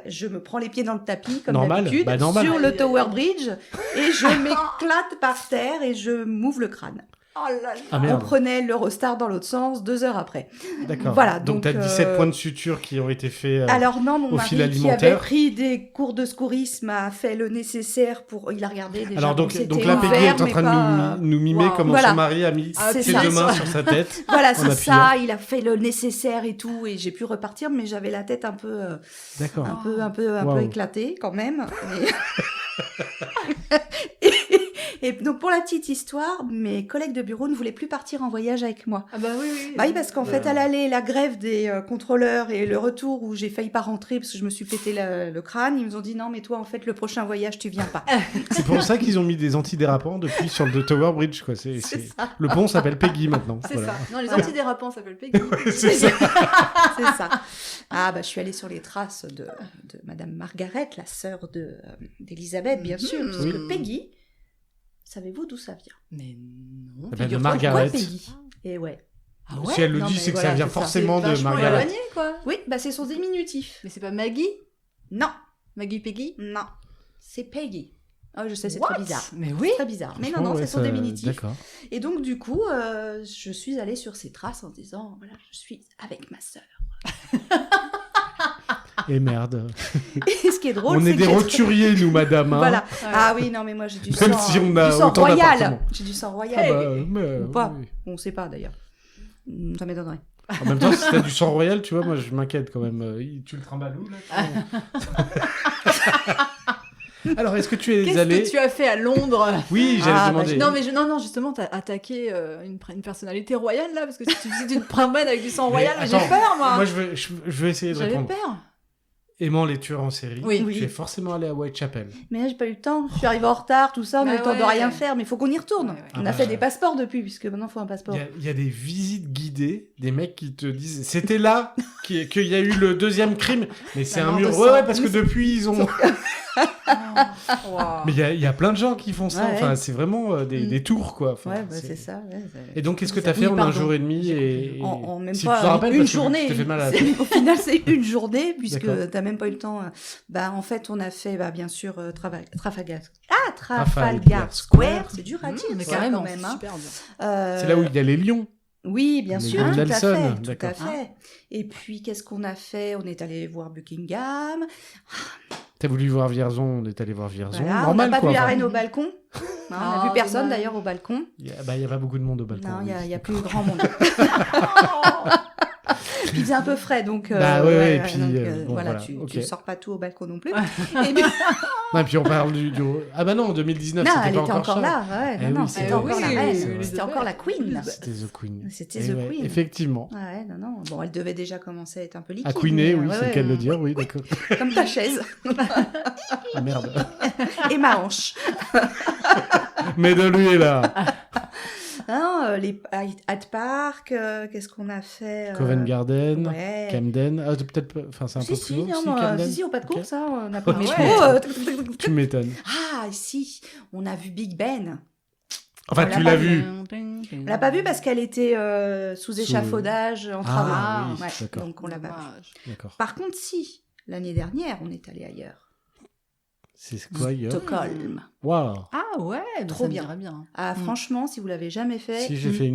je me prends les pieds dans le tapis comme Normal, d'habitude bah, normal. sur le Tower Bridge et je m'éclate par terre et je m'ouvre le crâne. Oh là là. Ah On merde, prenait l'Eurostar dans l'autre sens 2 heures après. d'accord. Voilà, donc donc, t'as 17 points de suture qui ont été faits. Alors non, mon au mari fil qui alimentaire. avait pris des cours de secourisme a fait le nécessaire pour... Il a regardé déjà. Alors bon, donc c'était là, Peggy est en ouvert, train mais de pas- nous mimer Wow. comment Voilà. son mari a mis C'est ses ça. 2 mains sur sa tête. Voilà, en c'est appuyant. ça. Il a fait le nécessaire et tout, et j'ai pu repartir, mais j'avais la tête un peu, D'accord. un peu Wow. éclatée quand même. Et donc pour la petite histoire, mes collègues de bureau ne voulaient plus partir en voyage avec moi. Ah bah oui, oui. Bah oui, parce qu'en fait, à l'aller, la grève des contrôleurs et le retour où j'ai failli pas rentrer parce que je me suis pété le crâne, ils nous ont dit non, mais toi, en fait, le prochain voyage, tu viens pas. C'est pour ça qu'ils ont mis des antidérapants depuis sur le Tower Bridge. Quoi. C'est ça. Le pont s'appelle Peggy maintenant. C'est Voilà. ça. Non, les antidérapants s'appellent Peggy. C'est ça. C'est ça. Ah, bah, je suis allée sur les traces de Madame Margaret, la sœur d'Elisabeth, bien sûr, Mhm. puisque Oui. Peggy, savez-vous d'où ça vient? Mais non. Ça s'appelle figure-toi. Margaret. Pourquoi Peggy? Et ouais. Ah Si elle le Non, dit, mais c'est que voilà, ça vient c'est ça. forcément C'est de vachement Margaret. éloigné, quoi. Oui, bah, c'est son diminutif. Mais c'est pas Maggie Non, Maggie Peggy non. C'est Peggy. Oh, je sais, c'est What très bizarre. Mais oui. Très bizarre. Mais non, Franchement, non, ouais, c'est son ça- diminutif. D'accord. Et donc, du coup, je suis allée sur ces traces en disant, voilà, je suis avec ma sœur. Et merde. Et ce qui est drôle, On c'est est des que... roturiers, nous, madame. hein. Voilà. Ouais. Ah oui, non, mais moi, j'ai du Même sang, si on a du sang autant royal. d'appartements. J'ai du sang Ah royal. bah, mais, Ou pas. oui. On sait pas, d'ailleurs. Ça m'étonnerait. En même temps, si t'as du sang royal, tu vois, moi, je m'inquiète quand même. Tu le trimbales où, là Alors, est-ce que tu es Qu'est-ce allé... que tu as fait à Londres Oui, j'allais Ah, demander. Non, mais non, justement, t'as attaqué une personnalité royale, là, parce que si tu te promènes avec du sang royal, Mais j'ai attends, peur, moi. Moi, je veux essayer de J'avais répondre. peur. Aimant les tueurs en série, Oui. tu es forcément allé à Whitechapel. Mais là, j'ai pas eu le temps. Je suis arrivée en retard, tout ça. On a eu Bah le temps de ouais. rien faire. Mais il faut qu'on y retourne. Ouais, ouais. On Ah a bah, fait des passeports depuis, puisque maintenant, il faut un passeport. Il y a des visites guidées, des mecs qui te disent c'était là qu'il y a eu le deuxième crime, mais c'est La un mort mur. de Ouais, sang. ouais, parce que depuis ils ont. Wow. Mais il y a plein de gens qui font ça. Ouais, Enfin, ouais. c'est vraiment des tours quoi. Enfin, Ouais, bah, c'est ça. Ouais, Et donc, qu'est-ce que C'est tu as fait ça. en Oui, un pardon. jour et demi et... En même si tu pas te rappelles, une parce que journée. tu t'es fait mal à la C'est- Au final, c'est une journée, puisque D'accord. t'as même pas eu le temps. Bah, en fait, on a fait, bah, bien sûr, Trafalgar Trafalgar Square. Square. C'est dur à dire, Mais ça, carrément, quand même. c'est hein. super bien. C'est là où il y a les lions. Oui, bien Les sûr, Grands tout à Nelson, fait, tout d'accord. à fait. Et puis, qu'est-ce qu'on a fait? On est allé voir Buckingham. T'as voulu voir Vierzon, on est allé voir Vierzon. Voilà, Normal, on n'a pas quoi. vu la enfin. reine au balcon. Non, on n'a vu personne d'ailleurs au balcon. Il y a pas beaucoup de monde au balcon. Non, il oui. y a plus grand monde. Puis il faisait un peu frais, donc... Bah ouais, et puis, donc, bon, voilà, voilà, tu ok. sors pas tout au balcon non plus. Et puis- Non, et puis on parle du... Ah bah non, en 2019, non, c'était elle pas était encore encore Charles. là. Ouais, Eh non, oui, c'était c'est encore vrai, la c'est reine. vrai. C'était encore la queen. C'était The Queen. C'était Eh The ouais, Queen. Effectivement. Ouais, non. Bon, elle devait déjà commencer à être un peu liquide. À Queener, mais, oui, ouais, c'est le cas de le dire, oui, d'accord. Comme ta chaise. Ah merde. Et ma hanche. Mais de lui est là. Non, les Hyde Park, qu'est-ce qu'on a fait Covent Garden, Ouais. Camden. Ah, peut-être... Enfin, c'est un peu Si, plus haut non, aussi, non, Camden. si, au pas de Ok. course, hein, on n'a pas de Ah métro. ouais. Tu m'étonnes. Ah, si, on a vu Big Ben. Enfin, On tu l'a l'as pas vu. On l'a pas vu parce qu'elle était sous échafaudage en travaux. Ah, oui, Ouais, d'accord. donc on l'a pas vu. Dommage. D'accord. Par contre, si, l'année dernière, on est allé ailleurs. C'est quoi, ailleurs Stockholm. Waouh. Ah ouais, bah, Trop ça me bien. dirait bien. Ah, franchement, si vous l'avez jamais fait... Si, j'ai fait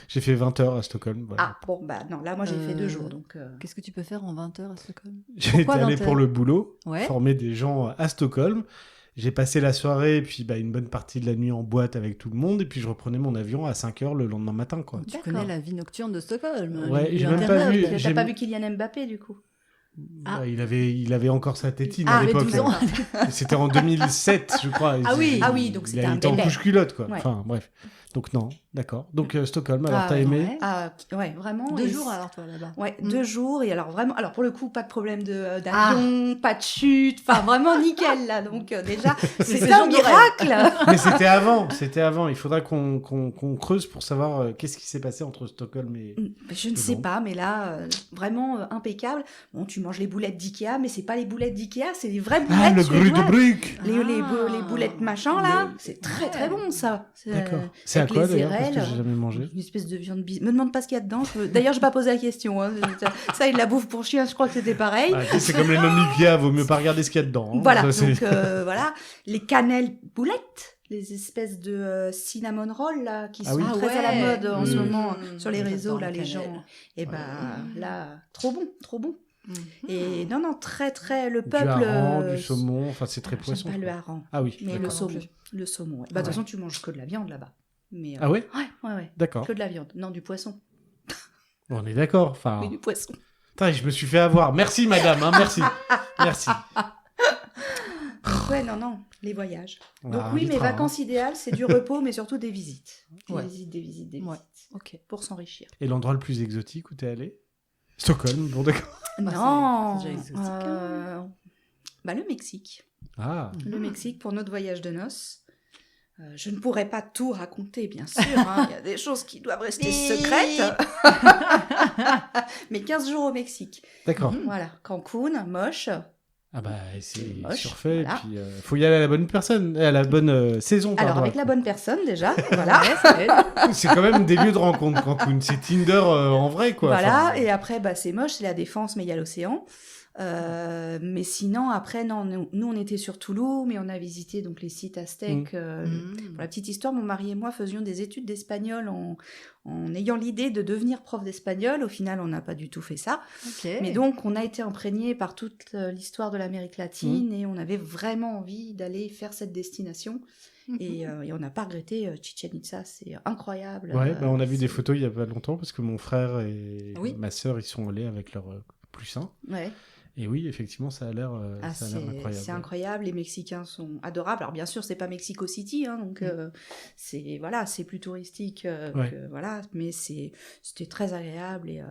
j'ai fait 20 heures à Stockholm. Voilà. Ah, bon, bah non, là, moi, j'ai fait 2 jours, donc... Qu'est-ce que tu peux faire en 20 heures à Stockholm? J'ai été Pourquoi allé 20 pour heures le boulot, Ouais. former des gens à Stockholm. J'ai passé la soirée, puis une bonne partie de la nuit en boîte avec tout le monde, et puis je reprenais mon avion à 5 heures le lendemain matin, quoi. Tu D'accord. connais la vie nocturne de Stockholm. Ouais, le j'ai même pas Internet. vu- T'as j'ai- pas vu Kylian Mbappé, du coup? Ah. Il avait encore sa tétine Ah, à avait l'époque. 12 ans. C'était en 2007, je crois. Ah oui, donc c'était il un était en bébé. couche-culotte, quoi. Ouais. Enfin, bref. Donc non, d'accord. Donc Stockholm, alors Ah, t'as ouais, aimé Ouais. Ah, ouais, vraiment. 2 et jours c'est- alors toi là-bas. Ouais, Mm. 2 jours. Et alors vraiment, alors pour le coup, pas de problème d'avion, pas de chute, enfin vraiment nickel là. Donc déjà, c'est c'est un genre de miracle. Mais c'était avant. Il faudra qu'on creuse pour savoir qu'est-ce qui s'est passé entre Stockholm et... Je ne sais pas, mais là, vraiment impeccable. Bon, tu manges les boulettes d'Ikea, mais c'est pas les boulettes d'Ikea, c'est les vraies boulettes Ah, le grue de suédoises. Bruck Les boulettes machin là, c'est très très bon ça. D'accord. C'est à avec quoi les d'ailleurs Parce que érelles. j'ai jamais mangé. Une espèce de viande Me demande pas ce qu'il y a dedans. D'ailleurs, je vais pas poser la question. Hein. Ça, et de la bouffe pour chien, je crois que c'était pareil. Ah, c'est comme les noms Ikea, vaut mieux pas regarder ce qu'il y a dedans. hein. Voilà, Ça, c'est- donc voilà. Les cannelles boulettes, les espèces de cinnamon roll là, qui Ah sont oui. très à la ouais. mode en ce moment sur les J'adore réseaux, là, la les cannelle. gens. Et ben Ouais. là, trop bon, trop bon. Mhm. Et non, très très, le Du peuple. hareng, du saumon, enfin c'est très J'aime poisson. pas le quoi. hareng, Ah oui, mais le d'accord. saumon. Le saumon, ouais. Bah, de toute façon, tu manges que de la viande là-bas. Mais, Ah ouais ouais. D'accord. Que de la viande. Non, du poisson. Bon, on est d'accord. Enfin, Oui, du poisson. putain, je me suis fait avoir. Merci madame, hein, merci. Merci. Donc, ouais, non, les voyages. On Donc la oui, mes réinvitera, hein. vacances idéales, c'est du repos, mais surtout des visites. Des Ouais. visites, des visites, des Ouais. visites. Ok. Pour s'enrichir. Et l'endroit le plus exotique où t'es allé Stockholm, bon d'accord. Bah, non c'est déjà exotique, Bah, le Mexique. Ah, Le Mexique pour notre voyage de noces. Je ne pourrais pas tout raconter, bien sûr. Hein. Il y a des choses qui doivent rester secrètes. Mais 15 jours au Mexique. d'accord. Voilà. Cancun, moche. Ah bah c'est moche, surfait, voilà. et puis faut y aller à la bonne personne, à la bonne saison. Alors, pardon. avec la bonne personne, déjà. Voilà. Ouais, ça aide. C'est quand même des lieux de rencontre, Cancun. C'est Tinder en vrai, quoi. Voilà, Enfin, et après, bah, c'est moche, c'est la Défense, mais il y a l'océan. Mais sinon, après, non, nous, on était sur Toulouse, mais on a visité donc les sites aztèques. Pour la petite histoire, mon mari et moi faisions des études d'espagnol en ayant l'idée de devenir prof d'espagnol. Au final, on n'a pas du tout fait ça. Ok. Mais donc, on a été imprégnés par toute l'histoire de l'Amérique latine et on avait vraiment envie d'aller faire cette destination. Et on n'a pas regretté Chichen Itza, c'est incroyable. Ouais, bah, on a vu des c'est- photos il y a pas longtemps parce que mon frère et Oui. ma sœur ils sont allés avec leur plus un. Ouais. Et oui, effectivement, ça a l'air Ah, ça a l'air incroyable. c'est incroyable, les Mexicains sont adorables. Alors bien sûr, c'est pas Mexico City, hein, donc c'est voilà, c'est plus touristique, Ouais. voilà, mais c'était très agréable. Et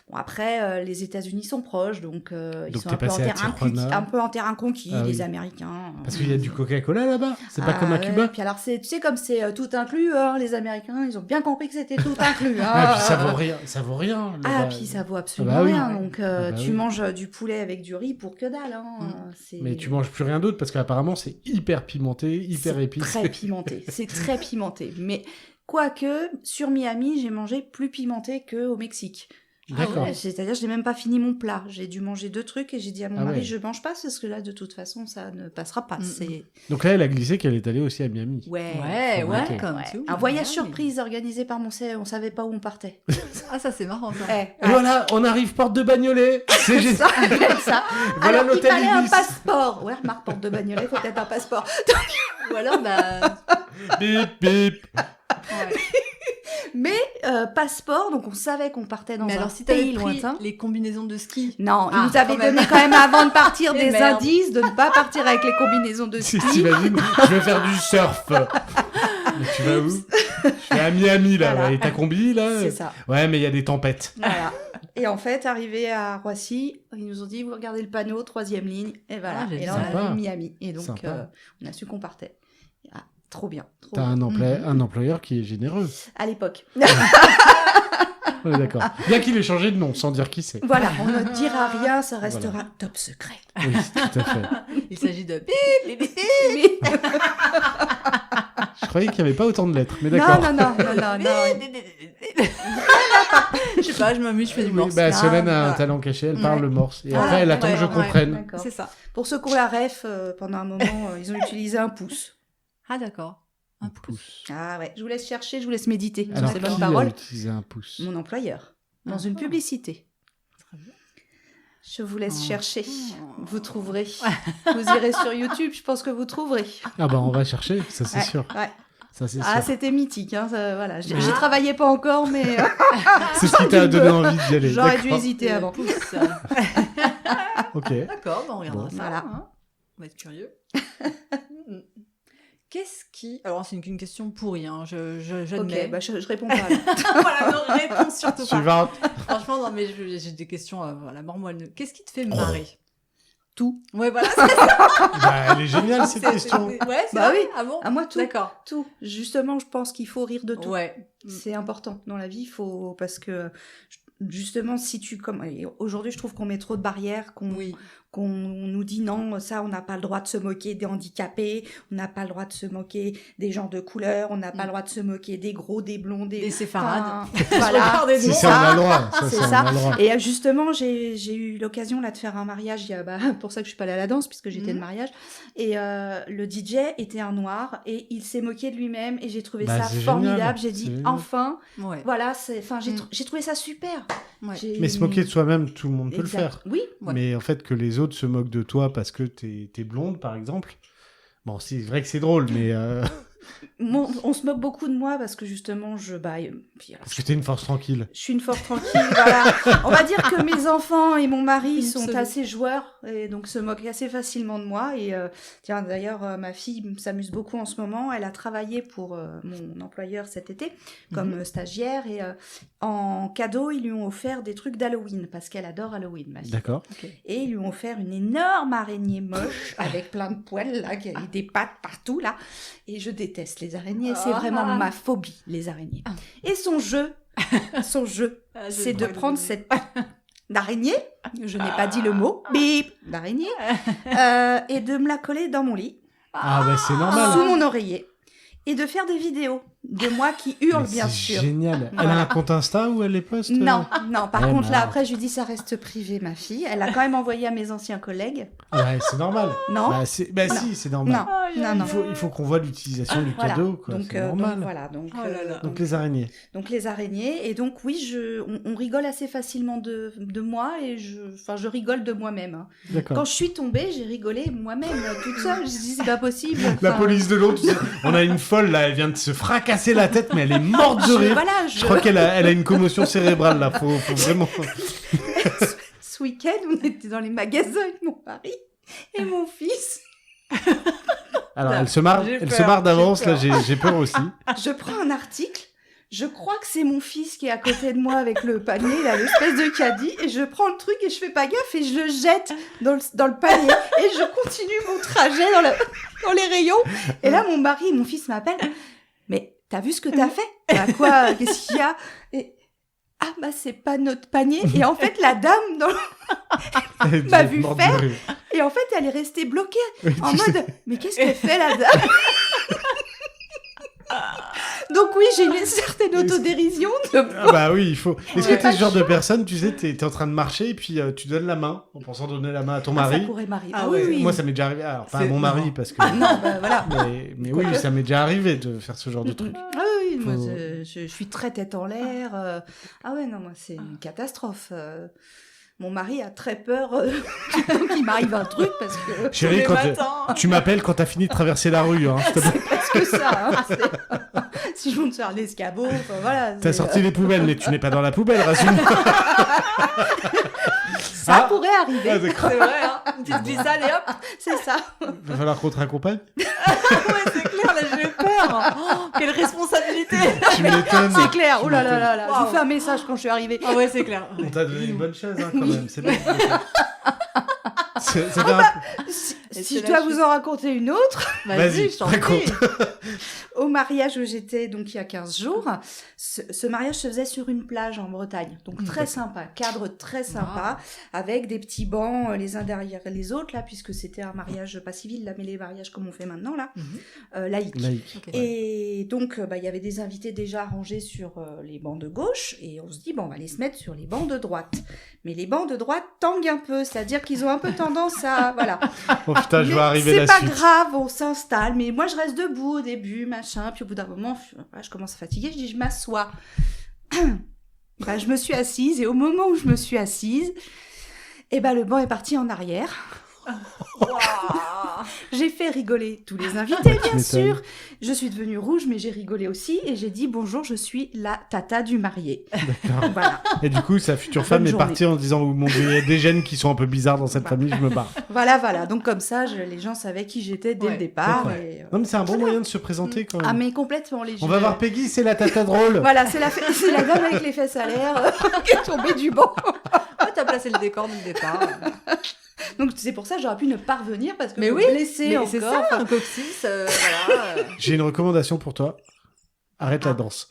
bon après, les États-Unis sont proches, donc ils Donc sont t'es passé à Tijuana. un peu en terrain conquis, Ah les oui. Américains. Parce qu'il y a du Coca-Cola là-bas. C'est pas Ah, comme à ouais. Cuba. Puis alors tu sais comme c'est tout inclus, hein, les Américains, ils ont bien compris que c'était tout inclus. Hein, Ah, puis ça vaut rien. Ça vaut rien. Ah, là-bas. puis ça vaut absolument bah oui. rien. Donc, Ah bah tu oui. manges du poulet avec du riz pour que dalle. Hein. C'est- Mais tu manges plus rien d'autre parce qu'apparemment c'est hyper pimenté, hyper c'est épicé. très pimenté. C'est très pimenté. Mais quoique, sur Miami, j'ai mangé plus pimenté qu'au Mexique. D'accord. Ouais, c'est-à-dire, je n'ai même pas fini mon plat. J'ai dû manger 2 trucs et j'ai dit à mon Ah mari, ouais. je mange pas parce que là, de toute façon, ça ne passera pas. C'est Donc là, elle a glissé qu'elle est allée aussi à Miami. Ouais, faut ouais, noter. comme Ouais. tout. Un voyage Ouais, surprise organisé par mon CE, on savait pas où on partait. Ah, ça, c'est marrant, ça. Eh, Et voilà, on arrive porte de Bagnolet. C'est génial. ça, ça. Voilà Alors, il l'hôtel fallait un Ibis. passeport. Ouais, remarque, porte de Bagnolet, faut peut-être un passeport. Ou alors, bah... Bip, bip. ouais. Mais passeport, donc on savait qu'on partait dans Mais un alors, si t'avais pays pris lointain. les combinaisons de ski... Non, Ah, il nous avait quand même. donné quand même avant de partir Et des merde. indices de ne pas partir avec les combinaisons de Si ski. t'imagines, je vais faire du surf. Mais tu vas où? Je vais à Miami, là. Voilà. Ouais. Et ta combi, là? C'est ça. Ouais, mais il y a des tempêtes. Voilà. Et en fait, arrivé à Roissy, ils nous ont dit, vous regardez le panneau, 3e ligne, et voilà. Ah, j'ai et là, sympa. on a vu Miami. Et donc, Sympa. on a su qu'on partait. Ah, trop bien. Trop T'as bien. un employeur qui est généreux. À l'époque. On est d'accord. Bien qu'il ait changé de nom, sans dire qui c'est. Voilà, on ne dira rien, ça restera top secret. Oui, tout à fait. Il s'agit de... Je croyais qu'il n'y avait pas autant de lettres, mais Non, d'accord. non. Je sais pas, je m'amuse, je fais du Oui, morse. bah, Solène a un voilà. talent caché, elle parle Ouais. le morse. Et Ah, après, elle attend ouais, que je ouais, comprenne. D'accord. C'est ça. Pour ceux qui ont la ref, pendant un moment, ils ont utilisé un pouce. Ah, d'accord. Un pouce. Ah ouais, je vous laisse chercher, je vous laisse méditer sur Alors, ces qui bonnes a paroles. utilisé un pouce? Mon employeur, dans Ah. une publicité. Très bien. Je vous laisse Oh. chercher, vous trouverez. Vous irez sur YouTube, je pense que vous trouverez. Ah bah, on va chercher, ça c'est Ouais, sûr. ouais. Ça c'est Ah, sûr. c'était mythique, hein, ça, voilà. J'ai Ah. travaillé pas encore, mais C'est ce qui t'a donné envie d'y aller. j'aurais dû D'accord. hésiter avant. Pouce. Ok. D'accord, bah, on regardera ça. Voilà. Hein. On va être curieux. Qu'est-ce qui... Alors, c'est une question pourrie, hein. J'admets. Ok, bah je réponds pas. Voilà, non, réponds surtout pas. Suivante. Franchement, non, mais j'ai des questions à la mort moelle. Qu'est-ce qui te fait marrer Tout. Ouais, voilà. Bah, elle est géniale cette c'est- question. Ouais, c'est Bah vrai. oui. Ah bon À moi, tout. D'accord. Tout. Justement, je pense qu'il faut rire de tout. Ouais. C'est important dans la vie, il faut parce que justement si tu comme et aujourd'hui je trouve qu'on met trop de barrières, Oui. qu'on nous dit non, ça on n'a pas le droit de se moquer des handicapés, on n'a pas le droit de se moquer des gens de couleur, on n'a pas le droit de se moquer des gros, des blonds, Des séfarades. Enfin, Je voilà. regardais de Si loin. ça, on a le droit. Ça, C'est ça, on ça. a le droit. Et justement, j'ai eu l'occasion là de faire un mariage. Il y a, pour ça que je suis pas allée à la danse puisque j'étais de mariage. Et le DJ était un noir et il s'est moqué de lui-même et j'ai trouvé Bah, ça c'est formidable. génial. J'ai C'est dit génial. enfin, Ouais. voilà, enfin Mm. j'ai trouvé ça super. Ouais. Mais se moquer de soi-même, tout le monde peut le Exact. faire. Oui. Ouais. Mais en fait, que les autres se moquent de toi parce que t'es blonde, par exemple. Bon, c'est vrai que c'est drôle, mais On se moque beaucoup de moi parce que justement, puis alors, parce que t'es une force tranquille. je suis une forte tranquille, voilà. On va dire que mes enfants et mon mari Une sont pseudo. assez joueurs et donc se moquent assez facilement de moi. Et tiens, d'ailleurs, ma fille s'amuse beaucoup en ce moment. Elle a travaillé pour mon employeur cet été comme stagiaire et en cadeau, ils lui ont offert des trucs d'Halloween parce qu'elle adore Halloween, ma fille. D'accord. Et ils lui ont offert une énorme araignée moche avec plein de poils là, qui a des pattes partout là. Et je déteste les araignées, c'est vraiment ma phobie, les araignées. Et son jeu, c'est de prendre cette d'araignée, je n'ai pas dit le mot, bip, d'araignée, et de me la coller dans mon lit, Ah bah c'est normal. sous mon oreiller, et de faire des vidéos de moi qui hurle, Mais bien c'est sûr. génial. Elle a Voilà. un compte Insta où elle les poste Non, non, par Eh contre, là, ben. après, je lui dis, ça reste privé, ma fille. Elle a quand même envoyé à mes anciens collègues. Ouais, c'est normal. Non, Bah, si, c'est normal. non, non. Il faut qu'on voit l'utilisation du Voilà. cadeau, quoi. Donc, C'est normal. donc, voilà. Donc, Oh là là. Donc les araignées. donc les araignées. Et donc, oui, on rigole assez facilement de moi et je rigole de moi-même. Hein. D'accord. Quand je suis tombée, j'ai rigolé moi-même, toute seule. Je dis, c'est pas possible. La Enfin, police de l'eau, tu sais, on a une folle là, elle vient de se fracasser la tête, mais elle est morte de rire. Voilà, Je crois qu'elle a une commotion cérébrale là, faut vraiment. ce week-end, on était dans les magasins avec mon mari et mon fils. Alors Là, elle se marre, j'ai elle se peur, marre d'avance, j'ai là peur. j'ai peur aussi. Je prends un article. Je crois que c'est mon fils qui est à côté de moi avec le panier, là, l'espèce de caddie, et je prends le truc et je fais pas gaffe et je le jette dans le panier et je continue mon trajet dans les rayons. Et là, mon mari et mon fils m'appellent. Mais t'as vu ce que t'as fait? Bah quoi? Qu'est-ce qu'il y a? Et ah bah c'est pas notre panier. Et en fait, la dame Elle m'a est vu morte de faire. rire. et en fait, elle est restée bloquée Oui, en tu sais. mode mais qu'est-ce qu'elle fait la dame? Donc oui, j'ai une certaine autodérision de... Ah bah oui, il faut. Est-ce que Ouais. t'es ce genre de personne, tu sais, t'es en train de marcher et puis tu donnes la main en pensant donner la main à ton Ah, ça mari. pourrait m'arriver. Ah Ah ouais. oui, oui. Moi, ça m'est déjà arrivé. Alors, pas à C'est- mon mari non. parce que. Non, bah voilà. Mais oui, ça m'est déjà arrivé de faire ce genre de truc. Ah oui, moi, Faut- je suis très tête en l'air. Ah ouais, non, moi, c'est une catastrophe. Mon mari a très peur qu'il m'arrive un truc parce que Chérie, tu m'appelles quand t'as fini de traverser la rue, hein, s'il te plaît. c'est presque ça. Hein, si je monte sur l'escabeau, enfin, voilà. T'as c'est- sorti les poubelles, mais tu n'es pas dans la poubelle, rassure-moi. Ça Ah. pourrait arriver, Ah, d'accord. C'est vrai, hein. Une petite glissade et hop. c'est ça. Va falloir qu'on te raccompagne. Ouais, c'est clair, là, j'ai peur. Oh, quelle responsabilité. Tu m'étonnes. C'est clair. Oh là là là là. Je Waouh. vous fais un message quand je suis arrivée. Ah ouais, c'est clair. On t'a donné une bonne chaise, hein, quand même. C'est bien. C'est Ah bien. bah, Et si c'est je la dois chute. vous en raconter une autre, Vas-y, je t'en raconte. prie. au mariage où j'étais donc il y a 15 jours, ce mariage se faisait sur une plage en Bretagne. Donc très sympa, cadre très sympa, avec des petits bancs les uns derrière les autres là, puisque c'était un mariage pas civil là, mais les mariages comme on fait maintenant là, laïque. Laïque. Ok. Et donc, il y avait des invités déjà rangés sur les bancs de gauche, et on se dit, bon, on va aller se mettre sur les bancs de droite. Mais les bancs de droite tanguent un peu, c'est-à-dire qu'ils ont un peu tendance à... Voilà. Oh putain, je Mais vais arriver c'est la pas suite. grave, on s'installe, mais moi, je reste debout au début, machin, puis au bout d'un moment, je commence à fatiguer, je dis, je m'assois. Je me suis assise, et au moment où je me suis assise, le banc est parti en arrière. J'ai fait rigoler tous les invités, bien m'étonnes. sûr. Je suis devenue rouge, mais j'ai rigolé aussi. Et j'ai dit, bonjour, je suis la tata du marié. D'accord. Voilà, Et du coup, sa future Bonne femme est journée. partie en disant, oh mon Dieu, il y a des gènes qui sont un peu bizarres dans cette famille, je me barre. voilà. Donc comme ça, les gens savaient qui j'étais dès Ouais, le départ. d'accord. et, Non, mais c'est un bon moyen de se présenter quand même. Ah, mais complètement, les On va voir Peggy, c'est la tata drôle. Voilà, c'est la dame avec les fesses à l'air qui est tombée du banc. Ouais, t'as placé le décor dès le départ. Donc c'est pour ça que j'aurais pu ne pas revenir parce que Mais me oui, blesser mais encore. c'est ça, enfin, un coccyx, voilà. J'ai une recommandation pour toi. Arrête la danse.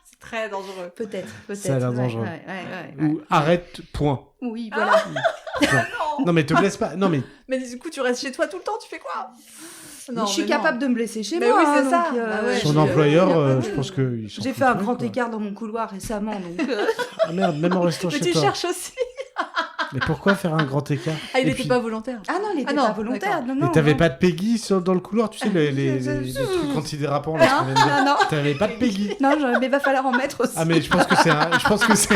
C'est très dangereux. Peut-être. Ça a l'air ouais, dangereux. ouais. Ou arrête, point. Oui, voilà. Non, mais te blesse pas. Non, mais Mais du coup, tu restes chez toi tout le temps, tu fais quoi? je suis capable de me blesser chez Mais moi. oui, c'est hein, ça. donc, Bah ouais, son j'ai- employeur, y a pas de- je pense qu'il s'en J'ai fout fait un plus, grand quoi. écart dans mon couloir récemment, donc Ah merde, même en restant Mais chez tu toi. cherches aussi. Mais pourquoi faire un grand écart? Ah, il Et n'était puis- pas volontaire. ah non, il était Ah non, pas volontaire, d'accord. non, Mais non. t'avais non. pas de Peggy dans le couloir, tu sais, les trucs antidérapants, là, ce qu'on vient de dire. non. T'avais pas de Peggy. Non, mais va falloir en mettre aussi. Ah mais je pense que c'est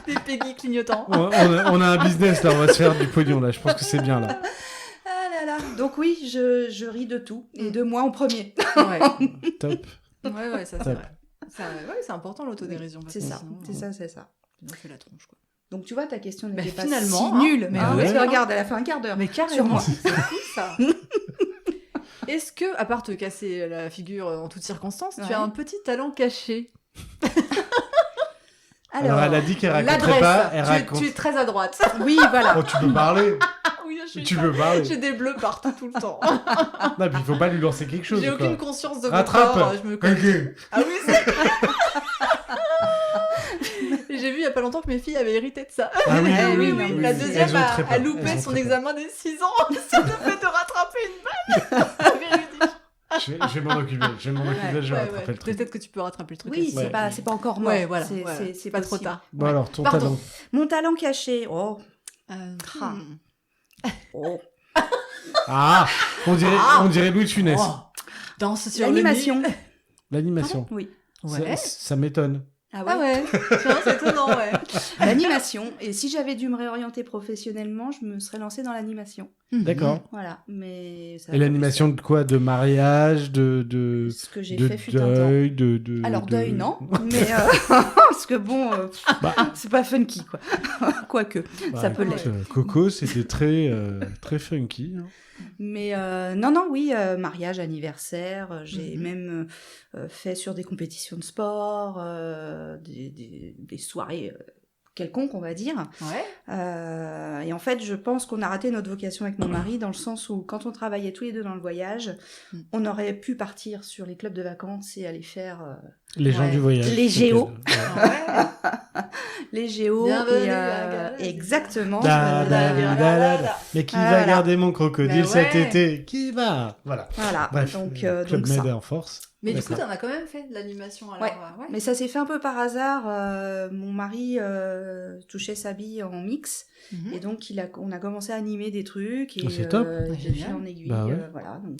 Des Peggy clignotants. on a un business là, on va se faire du pognon là, je pense que c'est bien là. Ah là là. Donc oui, je ris de tout et de moi en premier. Ouais, Top. ouais, ça c'est Top. vrai. C'est important l'autodérision. parce C'est que ça, sinon, c'est ça, c'est ça. on fait la tronche, quoi. Donc tu vois, ta question n'était Mais pas finalement, si hein. nulle. Mais hein, ouais. parce que regarde, elle a fait un quart d'heure. Mais Sur carrément, moi. c'est fou ça. Est-ce que, à part te casser la figure en toutes circonstances, tu Ouais. as un petit talent caché? Alors elle a dit qu'elle raconterait l'adresse. pas, elle Tu raconte. es très à droite. Oui, voilà. Oh tu peux parler, Oui, je suis tu ça. peux parler. J'ai des bleus partout tout le temps. Non puis il faut pas lui lancer quelque chose. J'ai quoi. aucune conscience de mon Rattrape. corps. Je me connais. Ok. Ah oui, c'est... Et j'ai vu il y a pas longtemps que mes filles avaient hérité de ça. Ah oui, Eh oui, oui. oui, La oui. deuxième Elles ont très peur. a loupé Elles ont son très peur. examen des 6 ans. C'est le fait de rattraper une balle. Véridique. Je vais m'en occuper, je vais rattraper le truc. Peut-être que tu peux rattraper le truc. Oui, aussi. Ouais. c'est pas encore mort. Ouais, voilà. C'est voilà. c'est pas trop possible. tard. Bon alors ton Pardon. talent. Mon talent caché. Oh. Ah. Oh. Ah, on dirait Louis de Funès. Oh. Danse sur le L'animation. nid. L'animation. Oui. Ouais. Ça m'étonne. Ah Ah ouais. Tiens, c'est étonnant, ouais. L'animation. Et si j'avais dû me réorienter professionnellement, je me serais lancée dans l'animation. D'accord. Voilà. Mais ça Et l'animation de quoi? De mariage, de Ce que j'ai de fait fut un temps. deuil, de Alors de- deuil non, mais parce que bon, Bah. c'est pas funky quoi. Quoique, Bah, ça peut écoute, l'être. Coco, c'était très très funky. Hein. Mais non, oui, mariage, anniversaire, j'ai Mhm. même fait sur des compétitions de sport, des soirées quelconques, on va dire. Ouais. Et en fait, je pense qu'on a raté notre vocation avec mon mari dans le sens où quand on travaillait tous les deux dans le voyage, Mm. on aurait pu partir sur les clubs de vacances et aller faire Les gens Ouais. du voyage. Les géos. Ouais. Les géos. Bienvenue et, à Galade. Exactement. Mais qui va Voilà. garder mon crocodile Bah cet ouais. été? Qui va? Voilà. Voilà. Bref, donc Club ça. Med en force. Mais du coup, D'accord. t'en as quand même fait de l'animation alors. Ouais. Ouais. Mais ça s'est fait un peu par hasard. Mon mari touchait sa bille en mix. Mhm. Et donc, on a commencé à animer des trucs. Et Oh, c'est top. de Génial. fil en aiguille. Bah ouais. Voilà. Donc,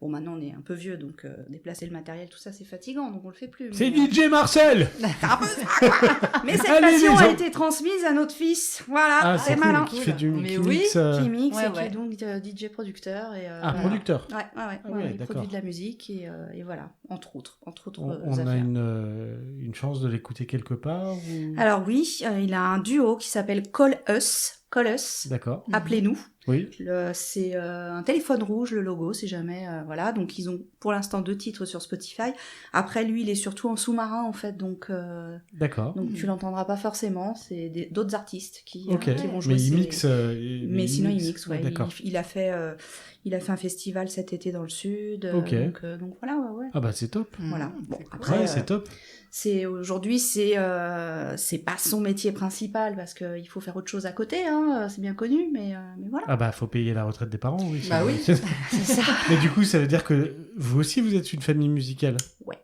bon, maintenant, on est un peu vieux. Donc, déplacer le matériel, tout ça, c'est fatigant. Donc, on le fait plus. C'est mais, DJ Marcel! mais cette Allez, passion les a gens. été transmise à notre fils. Voilà. Ah, c'est cool. malin. Qui fait du Mais qui oui. mixe, Qui mixe Ouais, et qui ouais. est donc DJ producteur. Et, Ah, voilà. producteur. Ouais, Ah ouais, il d'accord. produit de la musique et voilà, entre autres On a affaires. une chance de l'écouter quelque part ou... Alors oui, il a un duo qui s'appelle Call Us, D'accord. appelez-nous. Oui. C'est un téléphone rouge, le logo, si jamais, voilà. Donc ils ont pour l'instant 2 titres sur Spotify. Après lui, il est surtout en sous-marin en fait, donc D'accord. tu l'entendras pas forcément. C'est d'autres artistes qui Ok. vont jouer. Mais il ces- mixe. Mais sinon, il mixe, ouais. D'accord. Il a fait un festival cet été dans le sud. Ok. Donc voilà, ouais. Ah bah c'est top. Voilà. Mhm, Bon, c'est cool. après, Ouais, c'est top. Aujourd'hui, c'est pas son métier principal parce qu'il faut faire autre chose à côté, hein, c'est bien connu, mais voilà. Ah bah faut payer la retraite des parents, oui. Bah oui. C'est ça. Mais du coup, ça veut dire que vous aussi, vous êtes une famille musicale. Ouais.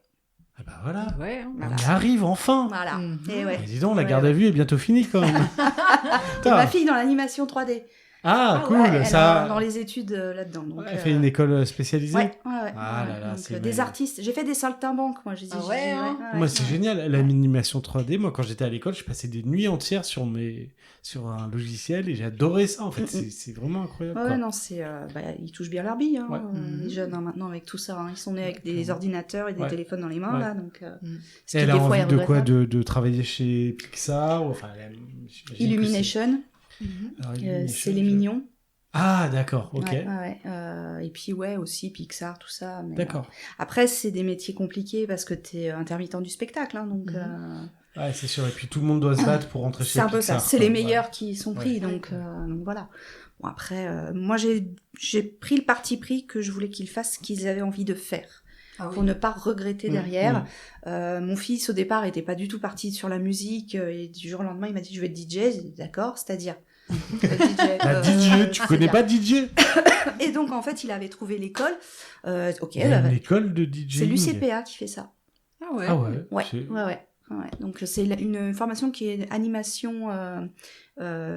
Ah bah voilà. Ouais. Hein. Voilà. On y arrive enfin. Voilà. Mhm. Et ouais. Mais dis donc, la Ouais, garde à ouais. vue est bientôt finie quand même. Et Putain. ma fille dans l'animation 3D. Ah, cool. Ouais, elle ça. est dans les études là-dedans. Donc, Elle fait une école spécialisée. Ouais. Ah ouais. là là, Donc, c'est des magnifique. artistes. J'ai fait des saltimbanques, moi. Ah ouais, hein. Moi, c'est génial. L'animation 3D, moi, quand j'étais à l'école, je passais des nuits entières sur un logiciel et j'ai adoré ça. En fait, c'est vraiment incroyable. Ouais, quoi. non, ils touchent bien leur bille, hein, Ouais. les jeunes, hein, maintenant, avec tout ça. Hein. Ils sont nés avec des Clairement. ordinateurs et des Ouais. téléphones dans les mains, Ouais. là, donc... ce Et qui, elle a des fois, envie est de quoi regrettable. de travailler chez Pixar ou, enfin, j'imagine que Illumination, c'est- Alors, Illumination, c'est les mignons. Ah, d'accord, ok. Ouais. Et puis, ouais, aussi Pixar, tout ça. Mais, D'accord. après, c'est des métiers compliqués parce que t'es intermittent du spectacle, hein, donc... Ouais, c'est sûr. Et puis tout le monde doit se battre pour rentrer chez c'est un peu Pixar. ça. C'est quoi. les meilleurs qui sont pris, Ouais. donc voilà. Bon, après, moi, j'ai pris le parti pris que je voulais qu'ils fassent ce qu'ils avaient envie de faire. Ah oui. Pour ne pas regretter Mmh, derrière. Mon fils, au départ, était pas du tout parti sur la musique. Et du jour au lendemain, il m'a dit, je vais être DJ. J'ai dit, d'accord, c'est-à-dire DJ, Bah, DJ, tu connais c'est-à-dire. pas DJ? Et donc, en fait, il avait trouvé l'école. Ok, Il y a une école de DJ. c'est l'UCPA qui fait ça. Ah ouais. Ah ouais. Ouais, c'est- ouais. Donc, c'est une formation qui est animation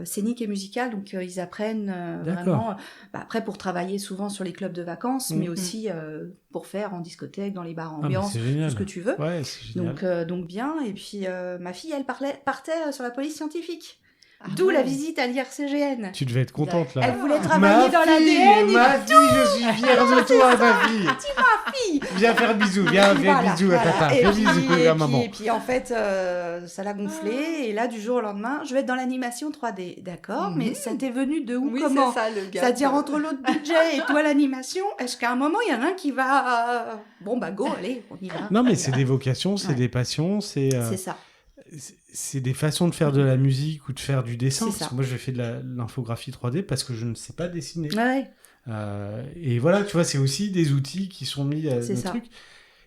scénique et musicale. Donc, ils apprennent D'accord. vraiment... après, pour travailler souvent sur les clubs de vacances, mais Mhm. aussi pour faire en discothèque, dans les bars Ah, mais ambiance, c'est tout génial. ce que tu veux. Ouais, c'est génial. Donc bien, et puis ma fille, elle partait sur la police scientifique. Ah D'où ouais. la visite à l'IRCGN. Tu devais être contente là. Elle voulait Ma travailler dans l'ADN. ma fille, je suis fière de toi, ma fille. Viens faire bisous, viens faire bisous à papa. Et Fais puis, bisous à maman. et puis en fait, ça l'a gonflé. Et là, du jour au lendemain, je vais être dans l'animation 3D. D'accord, mais ça t'est venu de où, Oui, comment c'est ça le gars. C'est-à-dire entre l'autre budget et toi l'animation, est-ce qu'à un moment, il y en a un qui va... Bon, bah go, allez, on y va. Non, mais c'est des vocations, c'est Ouais. des passions, c'est ça. c'est des façons de faire de la musique ou de faire du dessin. C'est Parce ça. que moi, je fais de l'infographie 3D parce que je ne sais pas dessiner. Ouais, Et voilà, tu vois, c'est aussi des outils qui sont mis à C'est nos ça. trucs.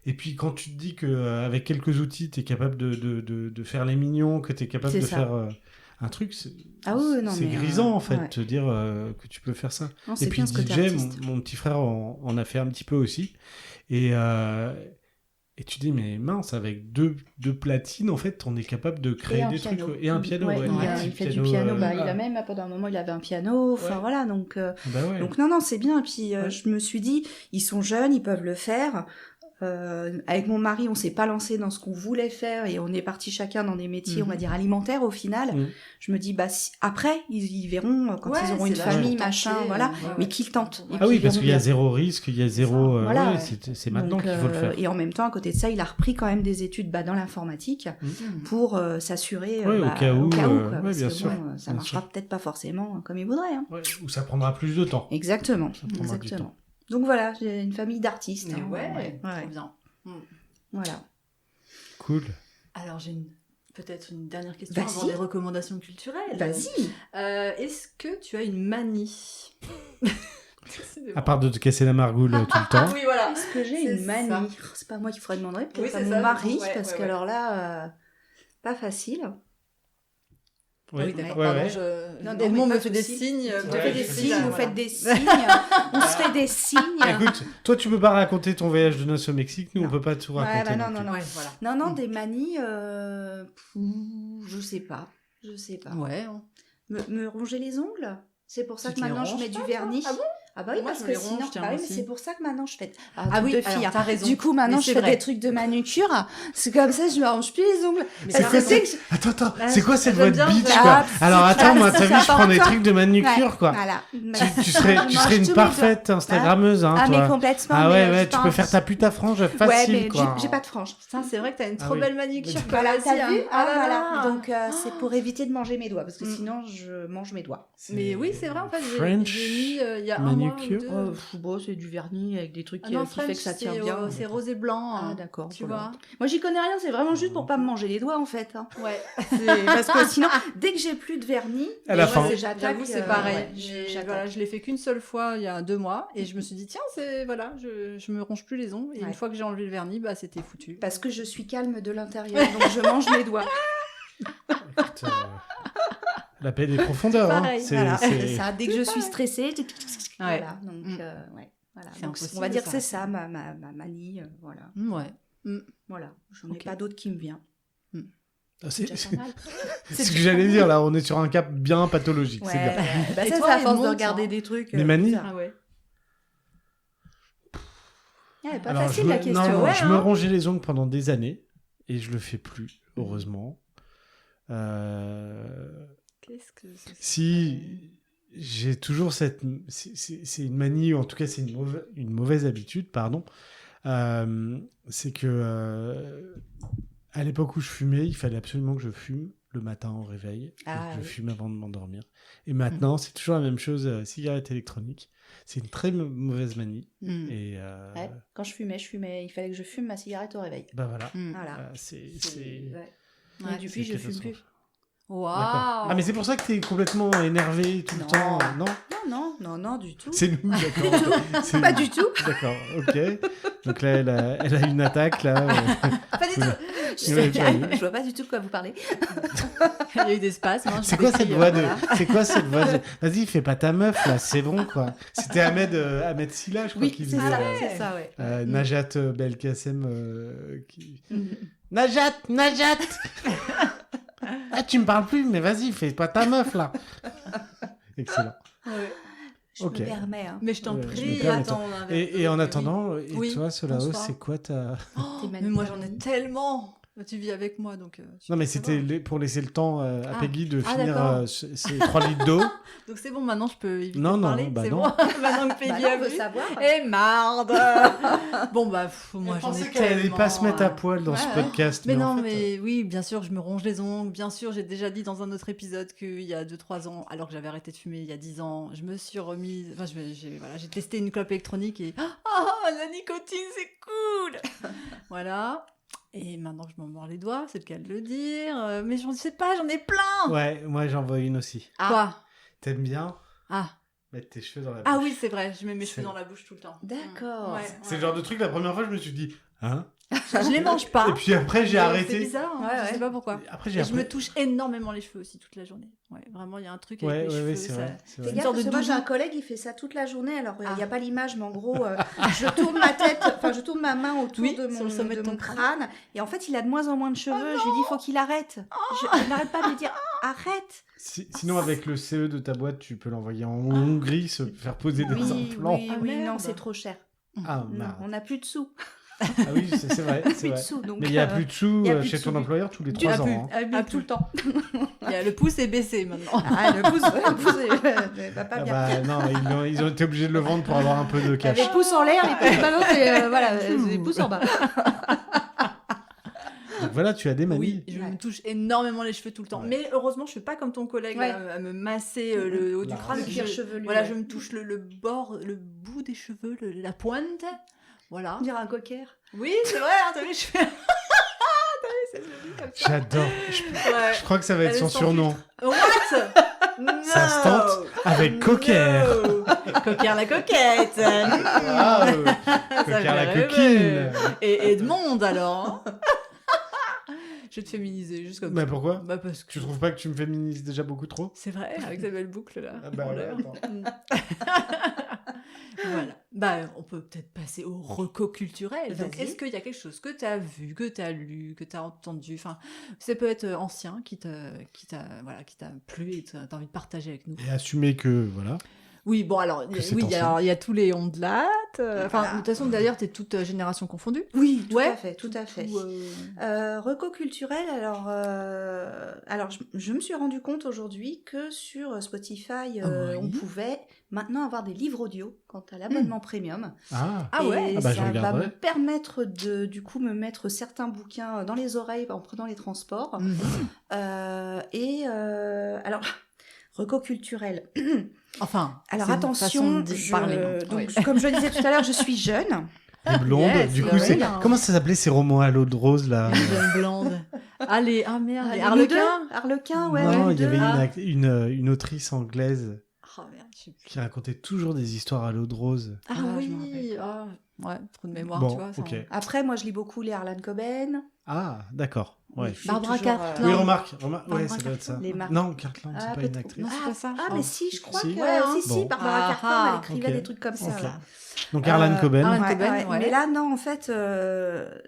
Et puis quand tu te dis qu'avec quelques outils, tu es capable de faire les mignons, que tu es capable C'est de ça. faire un truc, c'est Ah oui, non, c'est mais, grisant en fait, ouais. te dire que tu peux faire ça. Non, Et c'est puis bien ce côté DJ, artiste. mon petit frère en a fait un petit peu aussi. Et tu dis, mais mince, avec deux platines, en fait, on est capable de créer des trucs. Et un piano, Ouais, ouais. il fait du piano. Il a ah. même, pendant un moment, il avait un piano. Enfin, Ouais. voilà, donc... Bah ouais. Donc non, c'est bien. Et puis Ouais. je me suis dit, ils sont jeunes, ils peuvent le faire. Avec mon mari, on s'est pas lancé dans ce qu'on voulait faire et on est parti chacun dans des métiers, on va dire alimentaires au final. Mhm. Je me dis, après, ils verront quand ils auront une famille, machin, voilà. Mais qu'ils tentent. Et Ah oui, qu'ils parce verront qu'il y a bien. zéro risque, il y a zéro... Voilà, ouais, ouais. c'est maintenant Donc, qu'il faut le faire. Et en même temps, à côté de ça, il a repris quand même des études dans l'informatique pour s'assurer Ouais, au cas où, quoi, ouais, parce bien que sûr, bon, ça bien marchera sûr. peut-être pas forcément comme il voudrait. Hein. Ouais, ou ça prendra plus de temps. Exactement, prendra du exactement. Donc voilà, j'ai une famille d'artistes. Mais hein, ouais, trop ouais. bien. Voilà. Cool. Alors j'ai peut-être une dernière question avant Vas-y. des recommandations culturelles. Vas-y. Est-ce que tu as une manie À part de te casser la margoule tout le temps. Oui, voilà. Est-ce que j'ai C'est une manie? ça. C'est pas moi qu'il faudrait demander, peut-être Oui, à c'est mon ça, mari, ouais, parce ouais, que ouais. alors là, pas facile. Ouais. Oui, d'accord. Ouais, pardon, ouais. Non, Edmond mais me pas fait de des soucis. signes. Tu Ouais, fais des c'est signes, ça, vous voilà. faites des signes, on se fait des signes. Écoute, toi, tu peux pas raconter ton voyage de noces au Mexique, nous, on Non. peut pas tout Ouais, raconter. bah non, non non, plus. non. Ouais, voilà. Non, des manies, je sais pas. Ouais. Me ronger les ongles? C'est pour ça Tu que te les maintenant je ronges mets du pas, vernis. toi? Ah bon? Ah bah oui, Moi, parce je que me les ronge, sinon, tiens, bah oui, mais aussi. c'est pour ça que maintenant je fais Ah oui, de alors, fille. t'as raison. Du coup, maintenant Mais je c'est fais vrai. des trucs de manucure. C'est comme ça, je me range plus les ongles. Mais Parce t'as que raison. c'est que Attends, Là, c'est quoi cette j'aime voix de bien, bitch, j'aime quoi? bien. Alors, attends, moi, Ah, t'as c'est vu, je prends des important. trucs de manucure, quoi. Voilà. Tu serais une parfaite Instagrammeuse, hein, Ah, toi. mais complètement. Ah mais, ouais, je tu peux pense. faire ta pute à frange Ouais, facile, mais quoi. j'ai pas de frange. Putain, c'est vrai que t'as une Ah trop oui. belle manicure. Mais- Voilà, toi t'as aussi, vu? hein. Ah, là voilà. là. Donc, c'est pour éviter de manger mes doigts, parce que Mm. sinon, je mange mes doigts. Mais oui, c'est vrai, en fait, French j'ai mis il y a un mois ou manucure. deux. Bon, c'est du vernis avec des trucs Ah non, qui fait French, que ça tient c'est, bien. c'est rose et blanc. Ah, hein. d'accord. Tu voilà. vois? Moi, j'y connais rien, c'est vraiment juste pour pas me manger les doigts, en fait. Hein. Ouais. Parce que sinon, dès que j'ai plus de vernis, À la moi, fin. c'est j'attaque. J'avoue, c'est pareil. ouais, Mais voilà, je l'ai fait qu'une seule fois il y a 2 mois et je me suis dit, tiens, voilà, je me ronge plus les ongles. Et Ouais. une fois que j'ai enlevé le vernis, bah, c'était foutu. Parce que je suis calme de l'intérieur, donc je mange mes doigts. Écoute, la paix des profondeurs, hein. Pareil, Voilà, c'est c'est- ça. Dès que je suis pareil. stressée, voilà. Donc, Mm. ouais. Voilà. C'est Donc, impossible on va dire de que c'est s'arrêter. ça, ma manie. Voilà. Ouais. Voilà. J'en ai Ok. pas d'autre qui me vient. Ah, C'est c'est déjà pas mal. c'est ce que j'allais dire, là. On est sur un cap bien pathologique. C'est bien. Bah, Et ça, toi, c'est à force de Edmond, regarder tiens. des trucs. Des manies bizarres. Ah ouais. Ouais, pas Alors, facile la non, question. non, Ouais, je hein. me rongeais les ongles pendant des années et je le fais plus, heureusement. Qu'est-ce que c'est? Si j'ai toujours cette, c'est une manie, ou en tout cas c'est une mauvaise habitude, pardon. C'est que à l'époque où je fumais, il fallait absolument que je fume le matin au réveil, Ah, et que je oui. fume avant de m'endormir. Et maintenant, c'est toujours la même chose, cigarette électronique. C'est une très mauvaise manie. Mm. Et Ouais, quand je fumais, il fallait que je fume ma cigarette au réveil. bah voilà. Mm. Voilà. C'est Ouais. Ouais. Et depuis, je fume plus. catastrophe. Waouh. D'accord. Ah mais c'est pour ça que t'es complètement énervé tout le Non. temps, non? Non, du tout. C'est nous, d'accord. C'est Pas nous. du tout. D'accord, ok. Donc là, elle a une attaque, là. Pas du tout. Ouais, tu vois. Je vois pas du tout de quoi vous parlez. Il y a eu des spasmes. hein, C'est je quoi décris, cette voix de... voilà. C'est quoi cette voix de... Vas-y, fais pas ta meuf, là, c'est bon, quoi. C'était Ahmed Silla, je crois, qui c'est faisait... ça, ouais. c'est ça, ouais. Najat Belkacem qui... Mhm. Najat Ah, tu me parles plus, mais vas-y, fais pas ta meuf, là. Excellent. Ouais. Je Ok. me permets. Hein. Mais je t'en Ouais, je me prie, permets, attends. on a un verre Et d'eau, en oui. attendant, et Oui, toi, Solao, bonsoir. c'est quoi ta... Oh, Tes mais manies moi de j'en ai famille. tellement. Tu vis avec moi donc. tu Non, mais peux c'était savoir. pour laisser le temps à Ah. Peggy de Ah, finir d'accord. ces 3 litres d'eau. Donc c'est bon, maintenant je peux éviter Non, de non, parler. bah c'est non. bon. Maintenant que Bah Peggy non, a on veut vu. savoir. Et marde. Bon bah moi j'en ai qu'elle allait tellement. pas se mettre à poil dans ce Ouais, ouais. podcast. Mais non, en fait, mais oui, bien sûr, je me ronge les ongles. Bien sûr, j'ai déjà dit dans un autre épisode qu'il y a 2-3 ans, alors que j'avais arrêté de fumer il y a 10 ans, je me suis remise. Enfin, j'ai testé une clope électronique et. Ah, la nicotine, c'est cool. Voilà. Et maintenant que je m'en mords les doigts, c'est le cas de le dire. Mais j'en sais pas, j'en ai plein. Ouais, moi j'en vois une aussi. Quoi? T'aimes bien Ah. mettre tes cheveux dans la bouche. Ah oui, c'est vrai, je mets mes C'est- cheveux dans la bouche tout le temps. D'accord. Ouais, C'est le genre de truc, la première fois, je me suis dit, hein? Je les mange pas. Et puis après, j'ai Mais arrêté. C'est bizarre, hein, Ouais, je ouais. sais pas pourquoi. Après, j'ai Et je me appris- touche énormément les cheveux aussi toute la journée. Ouais, vraiment, il y a un truc Ouais, avec les ouais, cheveux. ouais, c'est ça- vrai. c'est Fais vrai. gaffe, sorte de parce que moi j'ai doudou. un collègue, il fait ça toute la journée. Alors il Ah. n'y a pas l'image, mais en gros, je tourne ma tête, enfin je tourne ma main autour Oui, de sur mon, le sommet de de ton mon crâne. Et en fait, il a de moins en moins de cheveux. Je lui dis, il faut qu'il arrête. Je n'arrête pas de lui dire, arrête. Sinon, avec le CE de ta boîte, tu peux l'envoyer en Hongrie, se faire poser des Oui, implants. oui, Ah, oui, non, merde. c'est trop cher. Ah, Non, merde. on n'a plus de sous. Ah oui, c'est vrai. c'est Plus de vrai. sous. Donc, Mais il n'y a plus de sous il y a plus chez de ton sous. employeur tous les Du- 3 ah, ans. plus. hein. Ah, tout le temps. Il y a le pouce est baissé maintenant. Ah, le pouce, va pas Ah bien. bah non, ils ont été obligés de le vendre pour avoir un peu de cash. Les pouces en l'air, les pouces maintenant, c'est voilà, les pouces en bas. Donc voilà, tu as des manies. Oui, je Ouais. me touche énormément les cheveux tout le temps. Ouais. Mais heureusement, je fais pas comme ton collègue Ouais. là, à me masser le haut du La crâne. Le racine. cuir chevelu. Voilà, ouais. je me touche le bord, le bout des cheveux, la pointe. Voilà. On dirait un cocker. Oui, c'est vrai, hein, t'as vu, je fais. T'as vu, c'est joli comme ça. J'adore. Ouais. Je crois que ça va être Elle est son sans surnom. What? No. Ça se tente avec Cocker. No. Coquère la coquette. Ah, Ça Coquère la fait coquine. rêver. Et Edmond, alors hein. Je vais te féminiser, juste comme Mais ça. pourquoi Bah parce que... Tu trouves pas que tu me féminises déjà beaucoup trop? C'est vrai, avec ta belle boucle, là. Ah bah en ouais, l'air. attends. Voilà. Bah, on peut peut-être passer au reco culturel. Donc, Vas-y. est-ce qu'il y a quelque chose que tu as vu, que tu as lu, que tu as entendu? Enfin, ça peut être ancien qui t'a plu et t'as envie de partager avec nous. Et assumer que, voilà. Oui, bon, alors, Que c'est oui, ancien. alors, il y a tous les ondelates. Enfin, Voilà. de toute façon, d'ailleurs, t'es toute génération confondue. Oui, tout Ouais. à fait, tout à fait. Ou, Reco culturel, alors je me suis rendu compte aujourd'hui que sur Spotify, Oui. on pouvait maintenant avoir des livres audio quant à l'abonnement premium. Ah, Ah ouais. Et Ah bah, je ça va regarderai. me permettre de, du coup, me mettre certains bouquins dans les oreilles en prenant les transports. Mhm. Alors, reco culturel. Enfin, Alors c'est une façon attention, de parler. donc, Ouais. comme je le disais tout à l'heure, je suis jeune. les blondes. Yes, du bah coup, oui, c'est... hein. Comment ça s'appelait ces romans à l'eau de rose, là? Une jeune blonde. Allez, ah merde, les Les Harlequins. Nudeux Harlequin, ouais. Non, les il y avait Nudeux. une autrice anglaise Oh merde, je sais plus. qui racontait toujours des histoires à l'eau de rose. Ah, Ah je me oui. rappelle. Ah, ouais, trop de mémoire, Bon, tu vois. ça, ok. Après, moi, je lis beaucoup les Harlan Coben. Ah, d'accord. Ouais. Je suis Barbara toujours, Cartland. Oui, Non. remarque. Ouais, Barbara ça doit être ça. Cartland, les marques. Non, Cartland, c'est Ah, pas une peut-être- actrice. Non, c'est pas ça. Ah, mais si, je crois Si. que... Ouais, hein. Si, Bon. Barbara Ah, Cartland, elle ah, écrivait ok. des trucs comme ça. Ok. Là. Donc, Harlan Coben. Harlan Ouais, Coben, ouais. ouais. Mais là, non, en fait,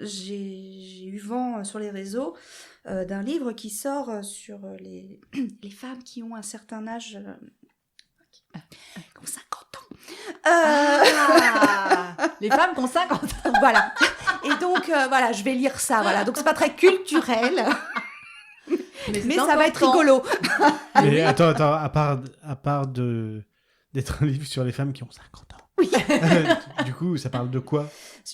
j'ai eu vent sur les réseaux d'un livre qui sort sur les femmes qui ont un certain âge, qui ont 50 ans. Ah, les femmes qui ont 50 ans. Voilà. Et donc, voilà, je vais lire ça. Voilà. Donc, c'est pas très culturel, mais ça va être rigolo. Mais attends, à part d'être un livre sur les femmes qui ont 50 ans. Oui. Du coup, ça parle de quoi?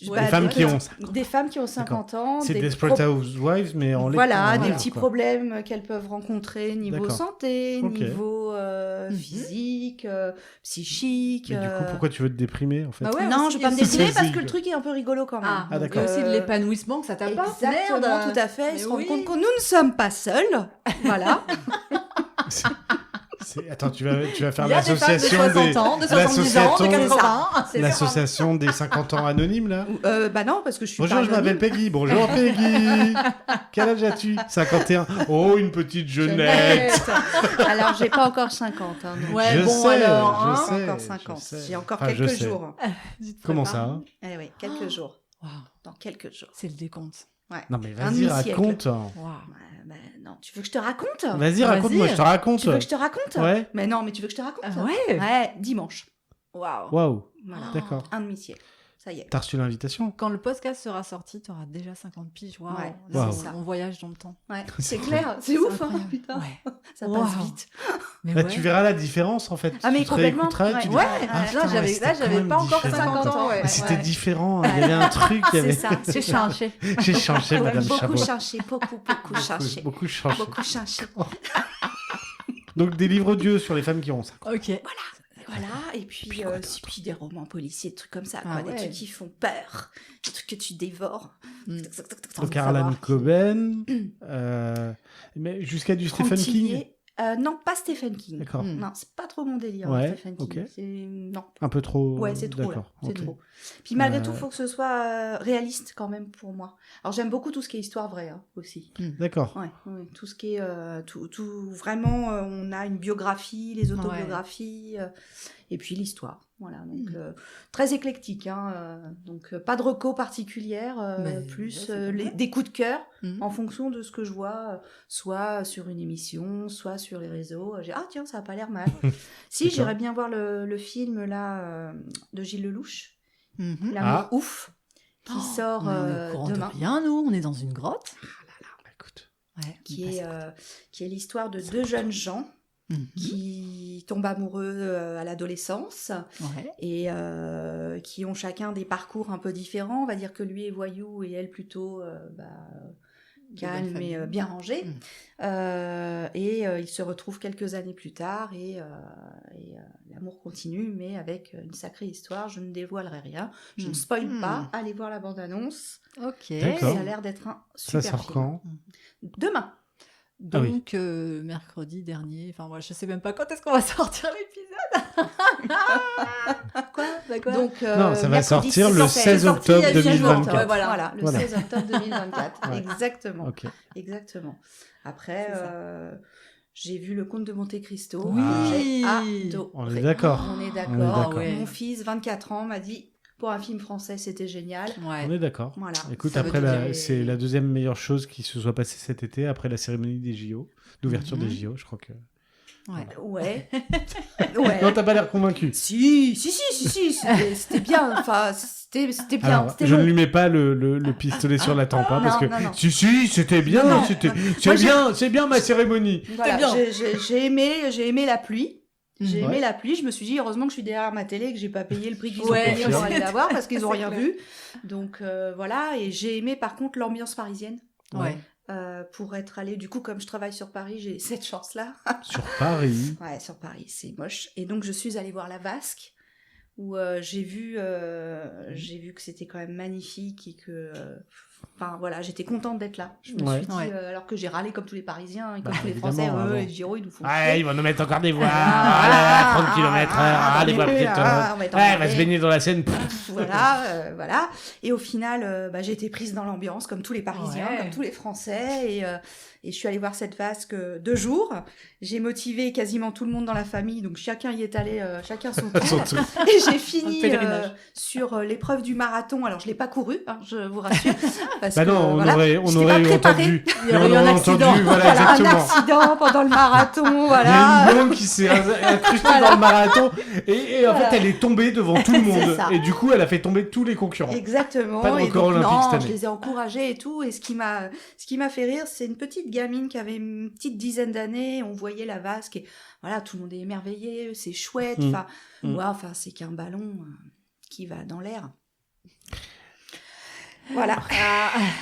Bah, Les femmes des- qui ont 50 Des femmes qui ont 50 ans. C'est des Desperate Housewives, mais en Voilà, en des livre, petits quoi. problèmes qu'elles peuvent rencontrer niveau D'accord. santé, Ok. niveau Mhm. physique, psychique. Mais du coup, pourquoi tu veux te déprimer, en fait? Bah ouais, Non, aussi, je vais pas me aussi. déprimer C'est parce que rigolo. le truc est un peu rigolo quand même. Ah, Ah, d'accord. il y a aussi de Euh, l'épanouissement que ça t'apporte. Exactement, Merde. tout à fait. Mais Ils se rendent oui. compte que nous ne sommes pas seuls. Voilà. Attends, tu vas faire Il y a des femmes de l'association 60 ans, de 70 ans, de l'association- 80. C'est ça. l'association des 50 ans anonymes, là? Bah non, parce que je suis Bonjour, pas je m'appelle anonyme. Peggy. Bonjour, Peggy. Quel âge as-tu? 51. Oh, une petite jeunette. Alors, j'ai pas encore 50. Hein, donc Ouais, Je bon sais, alors. je Hein. pas sais, encore je 50. sais. J'ai encore Enfin, je quelques sais. jours. Tu te Comment prépares. ça, hein? Eh oui, quelques jours. Waouh, Dans quelques jours. c'est le décompte. Ouais. Non, mais Un vas-y, demi-siècle. raconte. Waouh. Bah, non, tu veux que je te raconte? Vas-y, raconte-moi, je te raconte. Tu veux que je te raconte? Ouais. Mais non, mais tu veux que je te raconte? Ah ouais. Ouais, dimanche. Waouh. Waouh, Voilà. d'accord. Un demi-siècle. Ça y est. T'as reçu l'invitation? Quand le podcast sera sorti, tu auras déjà 50 piges. Waouh. Ouais, Là, c'est ça. on voyage dans le temps. Ouais, C'est c'est clair. C'est ouf, hein, incroyable. putain. Ouais. Ça passe Waouh. vite. Mais Bah, ouais. tu verras la différence, en fait. Ah, mais Tu te complètement. réécouteras, Ouais. tu Ouais, diras, Ouais. ah, là, putain, j'avais c'était quand pas même encore différent. 50 ans. Ouais. Mais c'était Ouais. différent, il y avait un truc, il y avait... C'est ça. J'ai changé. J'ai changé, Madame Beaucoup Chabot. changé. Beaucoup changé. Beaucoup changé. Beaucoup changé. Donc, des livres audio sur les femmes qui ont 50 ans. Ok. Voilà, et puis, Puis quoi puis des romans policiers, des trucs comme ça, Ah quoi, ouais. des trucs qui font peur, des trucs que tu dévores. Mm. Tac, tac, tac, tac, Donc, de Harlan savoir Coben, mais jusqu'à du Stephen King. Tranquillier. Non, pas Stephen King. D'accord. Mm. Non, c'est pas trop mon délire, Ouais, Stephen King. ok. Non. Un peu trop. Ouais, c'est trop, là. D'accord. C'est ok. trop. Puis malgré tout, Euh, il faut que ce soit réaliste quand même pour moi. Alors j'aime beaucoup tout ce qui est histoire vraie hein, aussi. D'accord. Ouais, ouais, tout ce qui est tout vraiment, on a une biographie, les autobiographies, et puis l'histoire. Voilà, donc très éclectique. Hein, donc pas de reco particulière, Mais plus ouais, c'est pas mal. des coups de cœur Mhm. en fonction de ce que je vois, soit sur une émission, soit sur les réseaux. J'ai ah tiens, ça a pas l'air mal. Si D'accord. j'irais bien voir le film là de Gilles Lelouch, Mhm. L'amour Ah. ouf, qui Oh, sort on est au courant de demain. rien, nous. On est dans une grotte. Bah, écoute. Ouais, Qui on est, passe- qui est l'histoire de deux jeunes gens Mhm. qui tombent amoureux à l'adolescence Ouais. et qui ont chacun des parcours un peu différents. On va dire que lui est voyou et elle plutôt calme belle mais famille. bien rangé. Mm. Ils se retrouvent quelques années plus tard et l'amour continue, mais avec une sacrée histoire. Je ne dévoilerai rien. Je ne spoil Mm. pas. Allez voir la bande-annonce. Ok. D'accord. Ça a l'air d'être un Ça super sort film. quand? Demain. Donc, mercredi dernier, enfin, moi, je sais même pas quand est-ce qu'on va sortir l'épisode. Quoi Donc, Non, ça va mercredi, sortir c'est le sorti- 16 c'est sorti octobre il y a 10 jours. 2024. Ouais, voilà, le Voilà. 16 octobre 2024. Ouais. Exactement. Ok. Exactement. Après, C'est ça. j'ai vu Le Comte de Monte Cristo. Oui. J'ai adoré. On est d'accord. On est On est d'accord. d'accord. Ouais. Mon fils, 24 ans, m'a dit, pour un film français, c'était génial. Ouais. On est d'accord. Voilà. Écoute, Ça veut après, dire- c'est la deuxième meilleure chose qui se soit passée cet été, après la cérémonie des JO, d'ouverture Mhm. des JO, je crois que... Ouais. Ouais. Ouais. Non, t'as pas l'air convaincu. Si, c'était bien. Enfin, c'était bien. Alors, C'était je long. ne lui mets pas le pistolet sur la tempe, hein, parce Non, que... non, non. Si, c'était bien, Non, non, c'est bien ma cérémonie. Voilà, bien. j'ai aimé la pluie. J'ai Ouais. aimé la pluie. Je me suis dit, heureusement que je suis derrière ma télé et que j'ai pas payé le prix qu'ils Ouais. ont payé pour aller la voir parce qu'ils ont C'est rien clair. vu. Donc voilà. Et j'ai aimé par contre l'ambiance parisienne. Ouais. Pour être allée, du coup, comme je travaille sur Paris, j'ai cette chance-là. Sur Paris. Ouais, sur Paris, c'est moche. Et donc, je suis allée voir La Vasque, où j'ai vu que c'était quand même magnifique et que... Enfin, voilà, j'étais contente d'être là. Je me Ouais. suis dit, Ouais. alors que j'ai râlé comme tous les Parisiens et comme Bah, tous les évidemment, Français, avant. les Giro, ils nous font Ouais, chier. ils vont nous mettre encore des voies. Ah, 30 km/h. Les voies mais petites. ah, on va Ouais, t'emmerder. elle va se baigner dans la Seine. Voilà, voilà. Et au final, j'ai été prise dans l'ambiance, comme tous les Parisiens, Ouais. comme tous les Français. Et je suis allée voir cette vasque 2 jours. J'ai motivé quasiment tout le monde dans la famille, donc chacun y est allé, chacun son tour. Son tour. Et j'ai fini Un pèlerinage. sur l'épreuve du marathon. Alors, je l'ai pas couru, hein, je vous rassure. Parce Bah que, non, on voilà, aurait j'étais pas préparée. entendu. Il y aurait eu un accident. Entendu, voilà, Voilà, un exactement. accident pendant le marathon, Il y a voilà. une blonde qui s'est incrustée dans le marathon et en fait elle est tombée devant tout le monde ça. et du coup elle a fait tomber tous les concurrents. Exactement. Pas de Et record donc, olympique non, cette année. je les ai encouragés et tout. Et ce qui m'a fait rire, c'est une petite gamine qui avait une petite dizaine d'années. On voyait la vasque et voilà, tout le monde est émerveillé, c'est chouette. Mm. Enfin, Mm. ouais, enfin, c'est qu'un ballon qui va dans l'air. Voilà.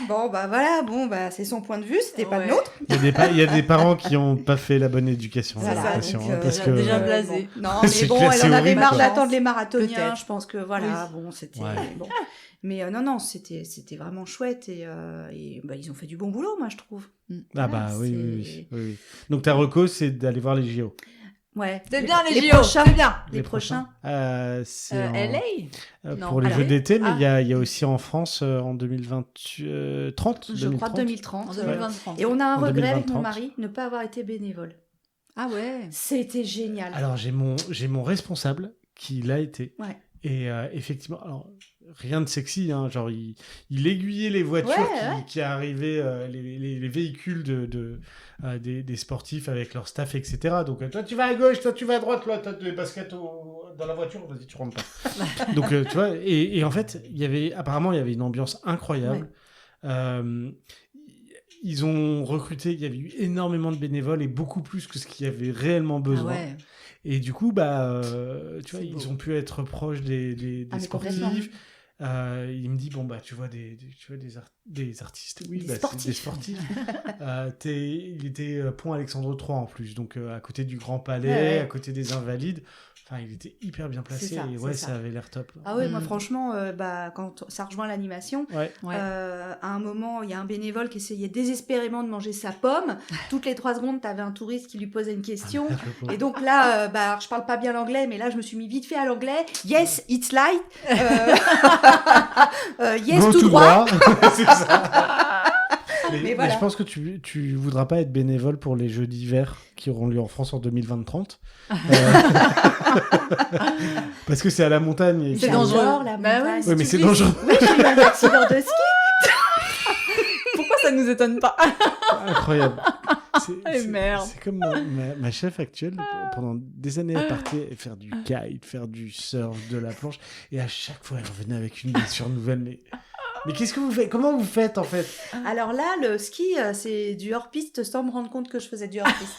Bon, bah, c'est son point de vue, c'était pas Ouais. le nôtre. Il y a des parents qui n'ont pas fait la bonne éducation, j'ai Voilà, l'impression, donc, hein, parce déjà- que déjà blasé. bon. Non, mais C'est bon, clair, elle c'est en avait horrible, marre quoi. d'attendre les marathoniens. Peut-être. Je pense que voilà, bon, c'était Ouais. bon. Mais non, c'était vraiment chouette et bah, ils ont fait du bon boulot, moi, je trouve. ah Voilà, bah oui, c'est- oui. Donc ta reco c'est d'aller voir les JO. Ouais. C'est bien les JO, prochains. c'est bien. Les prochains. C'est en- LA Non, pour les alors, Jeux d'été, mais ah. il y a aussi en France en 2030. Je crois en 2030. 2023. Et on a un En regret avec 2030. mon mari, ne pas avoir été bénévole. Ah ouais. C'était génial. Alors j'ai mon responsable qui l'a été. Ouais. Et effectivement, alors rien de sexy, hein, genre il aiguillait les voitures Ouais, qui arrivaient, les véhicules des sportifs avec leur staff, etc. Donc toi tu vas à gauche, toi tu vas à droite, toi t'as des baskets dans la voiture, vas-y tu rentres pas. Donc tu vois, et en fait apparemment il y avait une ambiance incroyable. Ils ont recruté, il y avait eu énormément de bénévoles et beaucoup plus que ce qu'il y avait réellement Ah besoin. ouais. Et du coup, tu vois, C'est beau. ils ont pu être proches des Ah, mais complètement. sportifs. Il me dit, bon, bah, tu vois des artistes. Oui, Des bah, sportifs. c'est des sportifs. Il était pont Alexandre III en plus, donc à côté du Grand Palais, Ouais. à côté des Invalides. Enfin, il était hyper bien placé C'est ça, et ouais, c'est ça ça. avait l'air top. Ah ouais, moi Mm. franchement, quand ça rejoint l'animation, Ouais. Ouais. à un moment, il y a un bénévole qui essayait désespérément de manger sa pomme. Toutes les 3 secondes, t'avais un touriste qui lui posait une question. Et donc là, alors, je parle pas bien l'anglais, mais là, je me suis mis vite fait à l'anglais. Yes, it's light. Yes, Go tout droit. C'est ça. Mais voilà. je pense que tu voudras pas être bénévole pour les Jeux d'hiver qui auront lieu en France en 2030. Parce que c'est à la montagne. et C'est que- dangereux. J'adore la Bah montagne. Oui, mais tu c'est glisses. dangereux. Oui, j'ai eu un accident de ski. Pourquoi ça nous étonne pas? Incroyable. Eh, merde. C'est comme ma chef actuelle, pendant des années, elle partait faire du kite, faire du surf, de la planche, et à chaque fois, elle revenait avec une blessure nouvelle. Mais qu'est-ce que vous faites? Comment vous faites, en fait? Alors là, le ski, c'est du hors-piste sans me rendre compte que je faisais du hors-piste.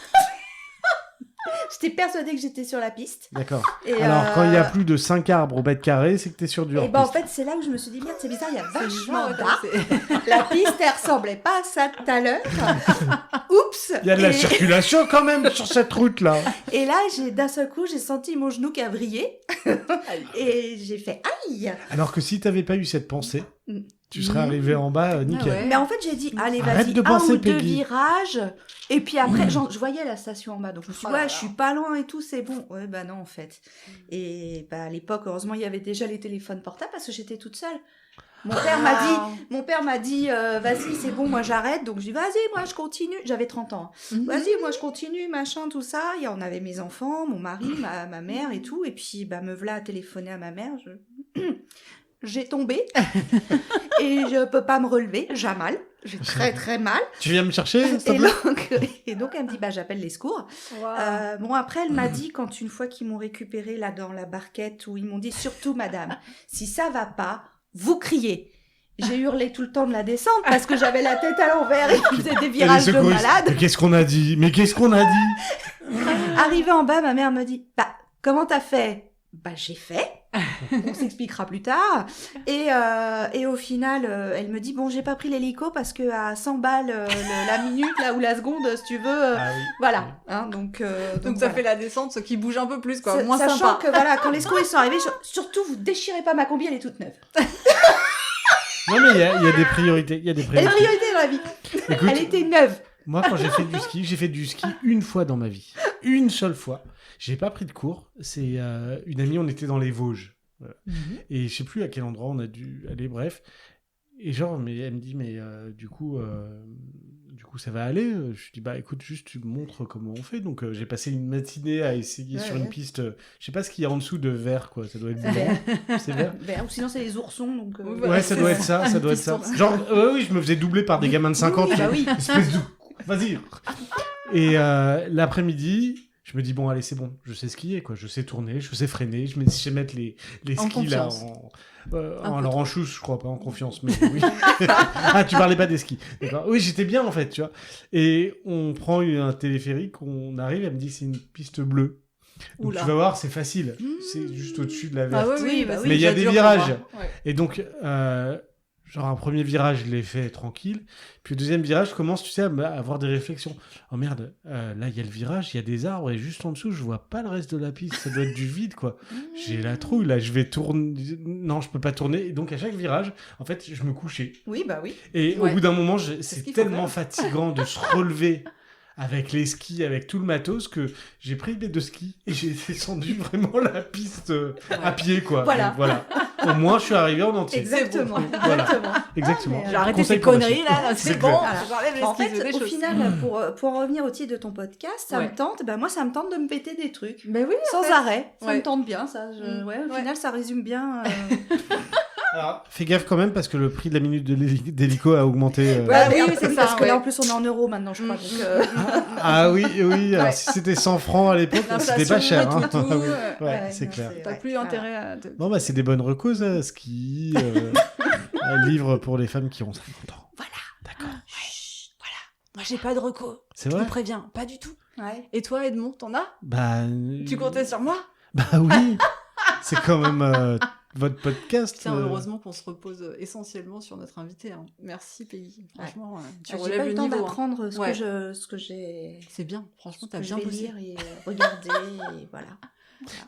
J'étais persuadée que j'étais sur la piste. D'accord. Et, Alors, quand il y a plus de 5 arbres au mètre carré, c'est que t'es sur du Et hors-piste. ben en fait, c'est là que je me suis dit, merde, c'est bizarre, il y a vachement bizarre, d'arbres. c'est- La piste, elle ressemblait pas à ça tout à l'heure. Oups. Il y a de la Et- circulation quand même sur cette route-là. Et là, d'un seul coup, j'ai senti mon genou qui a vrillé. Et j'ai fait aïe. Alors que si t'avais pas eu cette pensée, tu serais arrivé en bas, nickel. ouais. Mais en fait, j'ai dit, allez, Arrête vas-y, de un penser, ou deux Peggy. virages. Et puis après, je voyais la station en bas. Donc je me suis dit, Oh là ouais, là. je suis pas loin et tout, c'est bon. Ouais, bah non, en fait. Et bah, à l'époque, heureusement, il y avait déjà les téléphones portables parce que j'étais toute seule. Mon père m'a dit, vas-y, c'est bon, moi j'arrête. Donc je dis, vas-y, moi je continue. J'avais 30 ans. Vas-y, moi je continue, machin, tout ça. Et on avait mes enfants, mon mari, ma mère et tout. Et puis, bah, me voilà à téléphoner à ma mère. J'ai tombé et je peux pas me relever, j'ai mal, j'ai très très mal. Tu viens me chercher, s'il te plaît? Et donc elle me dit bah j'appelle les secours. Bon après elle m'a dit quand une fois qu'ils m'ont récupéré là dans la barquette où ils m'ont dit surtout madame si ça va pas vous criez. J'ai hurlé tout le temps de la descente parce que j'avais la tête à l'envers et qu'ils faisaient des virages de malade. Mais qu'est-ce qu'on a dit? Arrivé en bas ma mère me dit bah comment t'as fait? Bah j'ai fait. On s'expliquera plus tard. Et au final, elle me dit bon, j'ai pas pris l'hélico parce que à 100 balles la minute là ou la seconde, si tu veux, Ah oui. voilà. Hein, donc ça voilà. fait la descente, ce qui bouge un peu plus, quoi. Moins Sachant sympa. que voilà, quand les secours ils sont arrivés, surtout vous déchirez pas ma combi, elle est toute neuve. Non, mais il y a des priorités. Il y a des Elle est priorités. priorité dans la vie. Écoute, Elle était neuve. moi, quand j'ai fait du ski une fois dans ma vie. Une seule fois. J'ai pas pris de cours. C'est une amie, on était dans les Vosges. Voilà. Et je sais plus à quel endroit on a dû aller, bref. Et genre, mais elle me dit, mais du coup, ça va aller. Je lui dis, bah écoute, juste tu me montres comment on fait. Donc j'ai passé une matinée à essayer sur une piste. Je sais pas ce qu'il y a en dessous de vert, quoi. Ça doit être vert. C'est vert. Vert, ou sinon c'est les oursons. Donc, Ouais, ça doit être ça. Ça doit être ça. Genre, oui, je me faisais doubler par des gamins de 50. Oui, bah oui. Espèce de... Vas-y. Et l'après-midi, je me dis, bon, allez, c'est bon. Je sais skier, quoi. Je sais tourner, je sais freiner. Je sais mettre les En skis, là, confiance. alors en chousse, je crois, pas en confiance, mais oui. Ah, tu parlais pas des skis. D'accord. Oui, j'étais bien, en fait, tu vois. Et on prend un téléphérique, on arrive, elle me dit, c'est une piste bleue. Donc, Oula. tu vas voir, c'est facile. C'est juste au-dessus de la verte. Ah oui, bah bah oui. Mais il y a ça des dure virages. pour moi. Ouais. Et donc, genre un premier virage, je l'ai fait tranquille. Puis le deuxième virage, je commence, tu sais, à avoir des réflexions. Oh merde, là, il y a le virage, il y a des arbres, et juste en dessous, je vois pas le reste de la piste. Ça doit être du vide, quoi. J'ai la trouille, là, je vais tourner. Non, je peux pas tourner. Et donc, à chaque virage, en fait, je me couchais. Oui, bah oui. Et Ouais. au bout d'un moment, ce c'est qu'il faut tellement fatigant de se relever avec les skis, avec tout le matos, que j'ai pris mes deux skis et j'ai descendu vraiment la piste à pied, quoi. Voilà. Donc, voilà. Au moins, je suis arrivé en entier. Exactement. Voilà. Exactement. Exactement. Mais, J'ai arrêté Conseil ces pour la conneries, suite. là. C'est C'est bon. clair. J'enlève les En skis, fait, c'est des au choses. final, pour en revenir au titre de ton podcast, ça Ouais. me tente. Ben moi, ça me tente de me péter des trucs. Ben oui, Sans arrêt. Ça Ouais. me tente bien, ça. Ouais, au Ouais. final, ça résume bien. Alors, fais gaffe quand même parce que le prix de la minute d'hélico a augmenté. Ouais, oui, oui, c'est parce ça, que là, ouais. en plus, on est en euros maintenant, je crois. Donc, Ah oui, oui. Alors, Ouais. si c'était 100 francs à l'époque, c'était L'inflation pas cher. et Hein. tout, Ah oui. ouais. Ouais, c'est non, clair. c'est- T'as ouais, plus voilà. intérêt à... Bon, bah, c'est des bonnes recos, ski, un livre pour les femmes qui ont 50 ans. D'accord. Moi, j'ai pas de reco. C'est Je vrai vous préviens, pas du tout. Ouais. Et toi, Edmond, t'en as Bah. Tu comptais sur moi Bah oui. C'est quand même votre podcast. Tiens, heureusement qu'on se repose essentiellement sur notre invité. Hein. Merci, Peggy. Franchement, tu J'ai relèves pas le eu le temps niveau. hein. d'apprendre Ouais. ce que j'ai. C'est bien. Franchement, Ce t'as que je bien vais bossé. lire et regarder et voilà.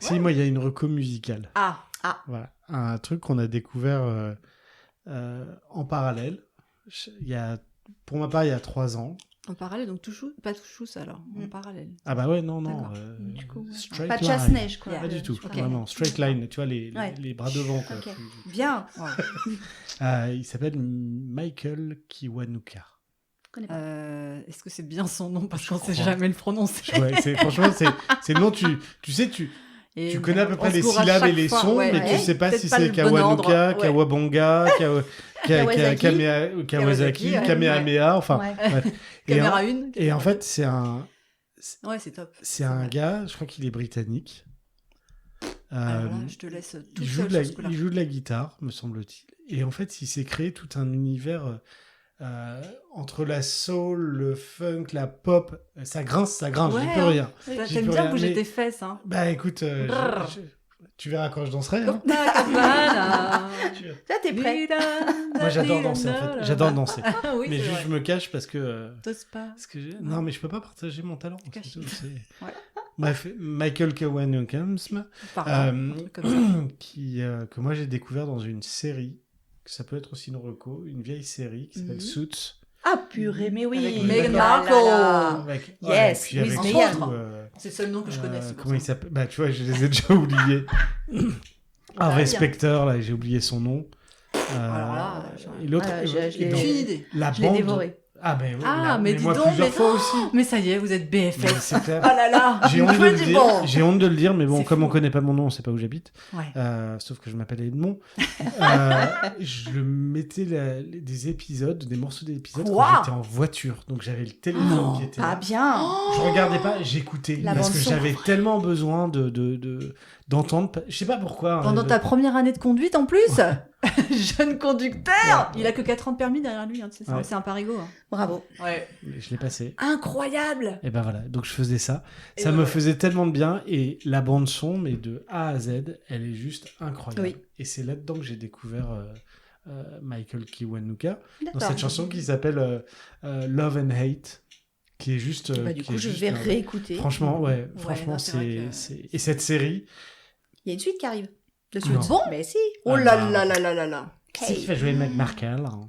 Si, moi, il y a une reco musicale. Ah, Voilà. Un truc qu'on a découvert en parallèle. Pour ma part, il y a 3 ans. en parallèle, donc pas tout chousse alors, en parallèle. Ah bah ouais, non. D'accord. Du coup, ouais. Straight Pas de line. chasse-neige, quoi. Pas du tout, Ok. vraiment. Straight line, tu vois, les bras devant. Quoi. Ok. Bien. Il s'appelle Michael Kiwanuka. Je connais pas. Est-ce que c'est bien son nom parce Je qu'on sait crois. jamais le prononcer. Ouais, franchement, c'est le nom, tu sais, Et tu connais à peu on près se les gourre à syllabes et chaque les fois, sons, ouais. mais tu sais pas Peut-être si pas c'est le bon ordre, Kawanuka, ouais. Kawabonga, Kawasaki. Kawasaki, ouais. Kamehameha, enfin. Ouais. bref. Caméra 1. Et en fait, c'est un vrai. gars, je crois qu'il est britannique. Alors là, je te laisse tout il seul sur ce coup-là. joue de la guitare, me semble-t-il. Et en fait, il s'est créé tout un univers entre la soul, le funk, la pop. Ça grince, Ouais, j'y peux hein. rien. T'aimes J'y peux bien rien, bouger mais- tes fesses, hein. Bah écoute, Brrr. tu verras quand je danserai. Hein. Copacabana. Là, t'es prêt. Moi, j'adore danser, en fait. J'adore danser. Ah oui, Mais c'est juste, vrai. je me cache parce que... T'oses pas. Non, mais je peux pas partager mon talent. Caché. c'est tout, c'est- Ouais. Bref, Michael Kawanuka, Pardon, un truc comme ça. que moi j'ai découvert dans une série que ça peut être aussi une reco, une vieille série qui s'appelle Suits. Ah purée, mais oui. Avec Oh Meghan là là. Markle. Avec, Yes, et puis avec with Meghan. surtout, C'est le seul nom que je connais. c'est pour comment ça. il s'appelle Bah tu vois, je les ai déjà oubliés. Harvey bien. Specter, là, j'ai oublié son nom. Alors là, et l'autre, je et l'ai- dans Aucune idée. la Je l'ai bande- dévoré. Ah ben ouais, Ah, là, mais dis moi donc, plusieurs mais fois non. aussi. Mais ça y est, vous êtes Mais BFF. c'est clair. Oh là là. J'ai honte de le Petit dire. bon. J'ai honte de le dire, mais bon, C'est comme fou. on connaît pas mon nom, on sait pas où j'habite. Ouais. Sauf que je m'appelle Edmond. Je mettais des épisodes, des morceaux d'épisodes Quoi quand j'étais en voiture. Donc j'avais le téléphone Non. qui était Ah là. bien. Je regardais pas, j'écoutais La parce que bande-son. j'avais tellement besoin d'entendre. Je sais pas pourquoi. hein, Pendant ta première année de conduite en plus. Jeune conducteur. Ouais. Il a que 4 ans de permis derrière lui. Hein, c'est ça, Ouais. c'est un parigo. Hein. Bravo. Ouais. Je l'ai passé. Incroyable. Et ben voilà, donc je faisais ça. Et Ça ben me voilà. faisait tellement de bien. Et la bande son, mais de A à Z, elle est juste incroyable. Oui. Et c'est là-dedans que j'ai découvert Michael Kiwanuka dans D'accord. cette chanson qui s'appelle Love and Hate, qui est juste. Bah, du qui coup, est je juste, vais réécouter. Franchement, ouais, franchement, non, c'est vrai Et cette série, Il y a une suite qui arrive. De Non. suite. Bon. Mais si. Oh Ah là bah. là là là là là. qui c'est qui va jouer Meg Markle hein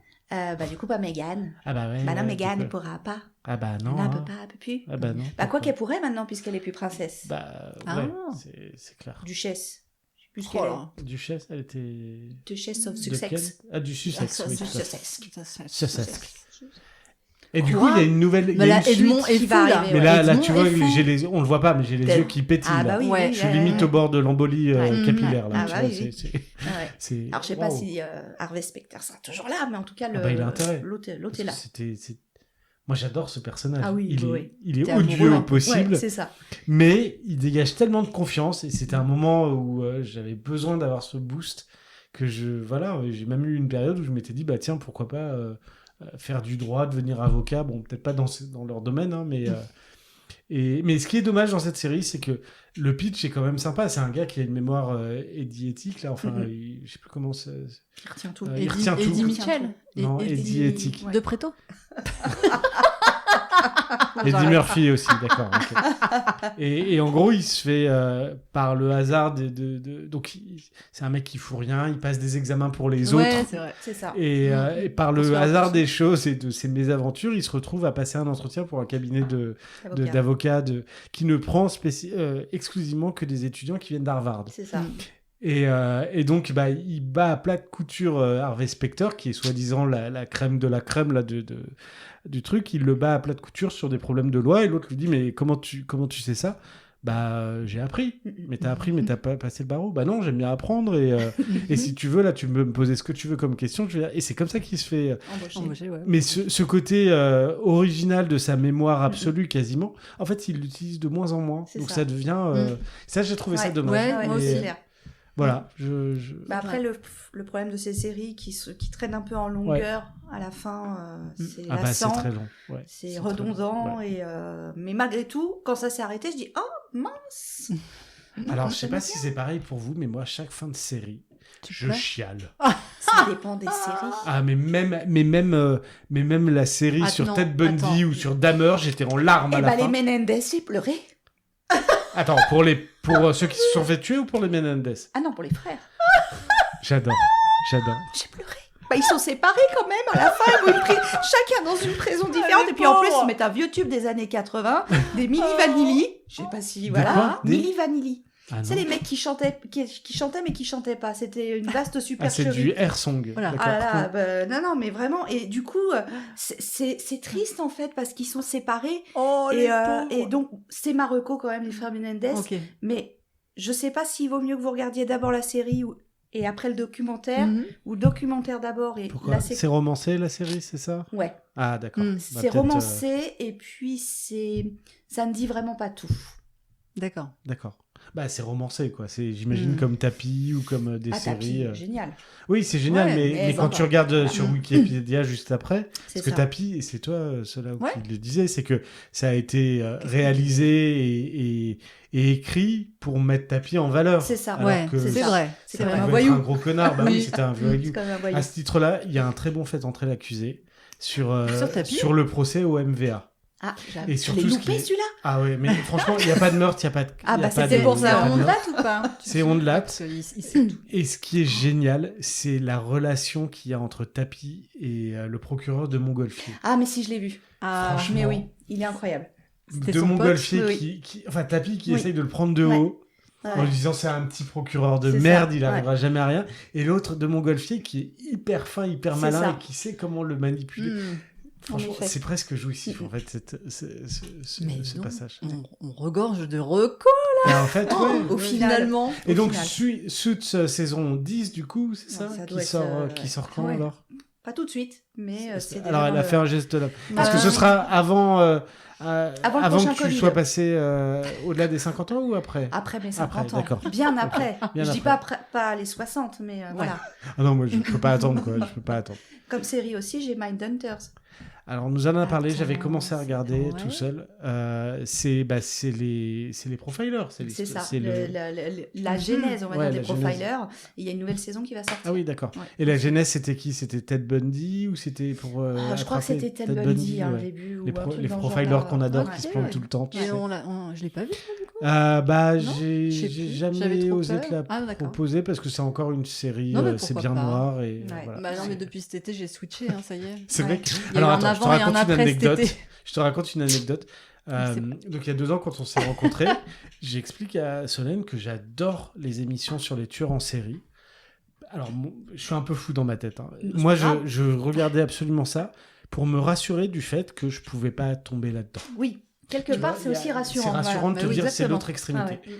Bah du coup, pas Meghan. Ah bah ouais. Bah non, ouais, Meghan ne pourquoi pourra pas. Ah bah non. Non, elle hein. peut pas, elle peut plus. Ah bah non. Bah quoi pourquoi qu'elle pourrait maintenant, puisqu'elle est plus princesse. Bah Ah. ouais, c'est clair. Duchesse. Je sais plus ce Oh qu'elle là. Duchesse, elle était. est. Duchesse of de Sussex. quelle Ah, du Sussex. Ah, oui, tout à fait. Sussex. Sussex. Et du Quoi coup, il y a une nouvelle. il y Mais a là, une suite Edmond est qui fou va là. arriver, Mais ouais. là, Edmond tu vois, est fou. on le voit pas, mais j'ai les Tel- yeux qui pétillent. Ah là. bah oui, Ouais. oui, Je suis limite au bord de l'embolie Ouais. capillaire. Là, Ah tu bah vois, oui, oui. Ah ouais. c'est- Alors je sais pas waouh. si Harvey Specter sera toujours là, mais en tout cas Ah bah, il a intérêt. l'autre Parce est que là. Moi, j'adore ce personnage. Ah oui, il, oui, est, oui. il est T'es odieux amoureux. au possible, Ouais, c'est ça. mais il dégage tellement de confiance. Et c'était un moment où j'avais besoin d'avoir ce boost que j'ai même eu une période où je m'étais dit, bah tiens, pourquoi pas faire du droit, devenir avocat. Bon, peut-être pas dans leur domaine, hein, mais mais ce qui est dommage dans cette série, c'est que le pitch est quand même sympa. C'est un gars qui a une mémoire édiétique, là. Enfin, je sais plus comment c'est. Il retient tout. Il retient tout. Eddie Mitchell. Non, Eddie éthique. De Préto. Eddie Murphy aussi, d'accord. Ok. Et en gros, il se fait par le hasard donc c'est un mec qui fout rien, il passe des examens pour les Ouais, autres. c'est vrai. C'est ça. Et par On se le fait hasard imposer. des choses et de ses mésaventures, il se retrouve à passer un entretien pour un cabinet Avocat. d'avocats qui ne prend exclusivement que des étudiants qui viennent d'Harvard. C'est ça. Et donc, bah, il bat à plat de couture Harvey Specter, qui est soi-disant la crème de la crème là, du truc. Il le bat à plat de couture sur des problèmes de loi. Et l'autre lui dit, mais comment tu sais ça ? Bah, j'ai appris. Mais t'as appris, mais t'as pas passé le barreau ? Bah non, j'aime bien apprendre. Et si tu veux, là, tu peux me poser ce que tu veux comme question. Et c'est comme ça qu'il se fait... Embauché. Embauché, ouais. Mais ce côté original de sa mémoire absolue, quasiment, en fait, il l'utilise de moins en moins. C'est Donc ça. ça devient... Ça, j'ai trouvé ça Ouais. dommage. Ouais, moi aussi. Et, Clair. voilà, Bah après, le problème de ces séries qui traînent un peu en longueur, à la fin, c'est Ah bah, c'est lassant, très long. Ouais, c'est très redondant. long. Ouais. Mais malgré tout, quand ça s'est arrêté, je dis « Oh, mince !» Alors, je sais pas si c'est pareil pour vous, mais moi, à chaque fin de série, je pleures chiale. Ça dépend des séries. Ah, mais même la série Ah, sur non, Ted Bundy attends. ou sur Dahmer, j'étais en larmes à Et la bah, les fin. Menendez, j'ai pleuré. Attends, pour ceux qui se sont fait tuer ou pour les Menendez? Ah non, pour les frères. J'adore. J'ai pleuré. Bah, ils sont séparés quand même à la fin. Chacun dans une prison différente. Et puis en plus, ils mettent un vieux tube des années 80, des Milli Vanilli. Je sais pas si. quoi Voilà. Des- Milli Vanilli. Ah, C'est non. les mecs qui chantaient mais qui chantaient pas. C'était une vaste Ah, supercherie. c'est du air song. Voilà. D'accord. Ah là là, bah, non, mais vraiment. Et du coup, c'est triste en fait parce qu'ils sont séparés. Oh, Et donc, c'est Marocco quand même, les frères Menendez. Ok. Mais je sais pas s'il vaut mieux que vous regardiez d'abord la série et après le documentaire, Mhm. ou le documentaire d'abord et Pourquoi la C'est romancé, la série, c'est ça? Ouais, Ah, d'accord. Mm. Bah, c'est peut-être, romancé et puis ça ne dit vraiment pas tout. D'accord. D'accord. Bah, c'est romancé, quoi. J'imagine, Mm. comme Tapis ou comme des Ah, séries. Tapi, génial. Oui, c'est génial, Ouais, mais quand sympa. tu regardes sur Mm. Wikipédia juste après, C'est parce que ça. Tapi, et c'est toi, cela Ouais. qui le disais, c'est que ça a été réalisé et écrit pour mettre Tapi en valeur. C'est ça. Alors Ouais, que c'est ça. vrai. C'est C'est quand vrai. même Ça un pouvait être voyou. un gros connard. Bah oui, Oui. c'était un voyou. C'est quand même un voyou. À ce titre-là, il y a un très bon fait entrer l'accusé sur Sur Tapi le procès au MVA. Ah, Et je surtout, l'ai ce loupé qui est- celui-là. Ah ouais, mais franchement, il n'y a pas de meurtre, il n'y a pas de. Ah il y a bah, pas c'était de- pour il y a ça. pas de On meurtre. date ou pas C'est on date. Parce qu'il sait tout. Et ce qui est génial, c'est la relation qu'il y a entre Tapi et le procureur de Montgolfier. Ah, mais si, je l'ai vu. Ah, Franchement. Mais oui, il est incroyable. C'était De son pote. Montgolfier Oui. enfin Tapi qui Oui. essaye de le prendre de Ouais. haut Ouais. en lui disant c'est un petit procureur de C'est merde, ça, il n'arrivera jamais à rien. Et l'autre de Montgolfier qui est hyper fin, hyper C'est malin ça. et qui sait comment le manipuler. Hmm. Franchement, effet. c'est presque jouissif Mm. en fait Mais ce non, passage. on regorge de recos Et en fait, ouais, Au ouais. final. finalement. Et Au donc final. Suits saison 10 du coup, c'est ça, Ouais, ça qui doit être, sort qui sort quand ouais. alors Pas tout de suite, mais c'est déjà Alors elle dans a le- fait un geste là. Parce Ah, que ce oui. sera avant le prochain que tu Covid. sois passé au-delà des 50 ans ou après Après mes 50 Après, ans. d'accord. Bien après. Bien je dis après. pas les 60, mais voilà. Ah non, moi je peux pas attendre quoi, je peux pas attendre. Comme série aussi, j'ai Mindhunters. Alors, on nous en a parlé, j'avais Attends, commencé à regarder ouais. tout seul. C'est les profilers. C'est ça, c'est la genèse, on va Ouais, dire, la des genèse. profilers. Et il y a une nouvelle saison qui va sortir. Ah oui, d'accord. Ouais. Et la genèse, c'était qui? C'était Ted Bundy ou c'était pour. Je crois que attraper c'était Ted Bundy, au ouais. début. Ou Les, un truc les dans ce profilers genre-là. qu'on adore, Ouais. qui se plantent Ouais. tout le temps. Tu Et sais. je l'ai pas vu. Bah, Non, j'ai je sais plus. jamais J'avais trop osé peur. te la Ah, d'accord. proposer parce que c'est encore une série, Non, mais c'est pourquoi bien pas. noir et Ouais. voilà. Bah non, mais depuis cet été, j'ai switché, hein, ça y est. C'est Ouais. vrai que. Il y a eu un attends, je te avant et un raconte une après cet anecdote. été. Je te raconte une anecdote. C'est Donc il y a 2 ans, quand on s'est rencontrés, j'explique à Solène que j'adore les émissions sur les tueurs en série. Alors, je suis un peu fou dans ma tête. Hein. C'est Moi, pas grave. je regardais absolument ça pour me rassurer du fait que je pouvais pas tomber là-dedans. Oui, quelque Tu part, vois, c'est aussi rassurant. C'est rassurant voilà. de te Bah oui, dire c'est exactement. l'autre extrémité. Ah ouais.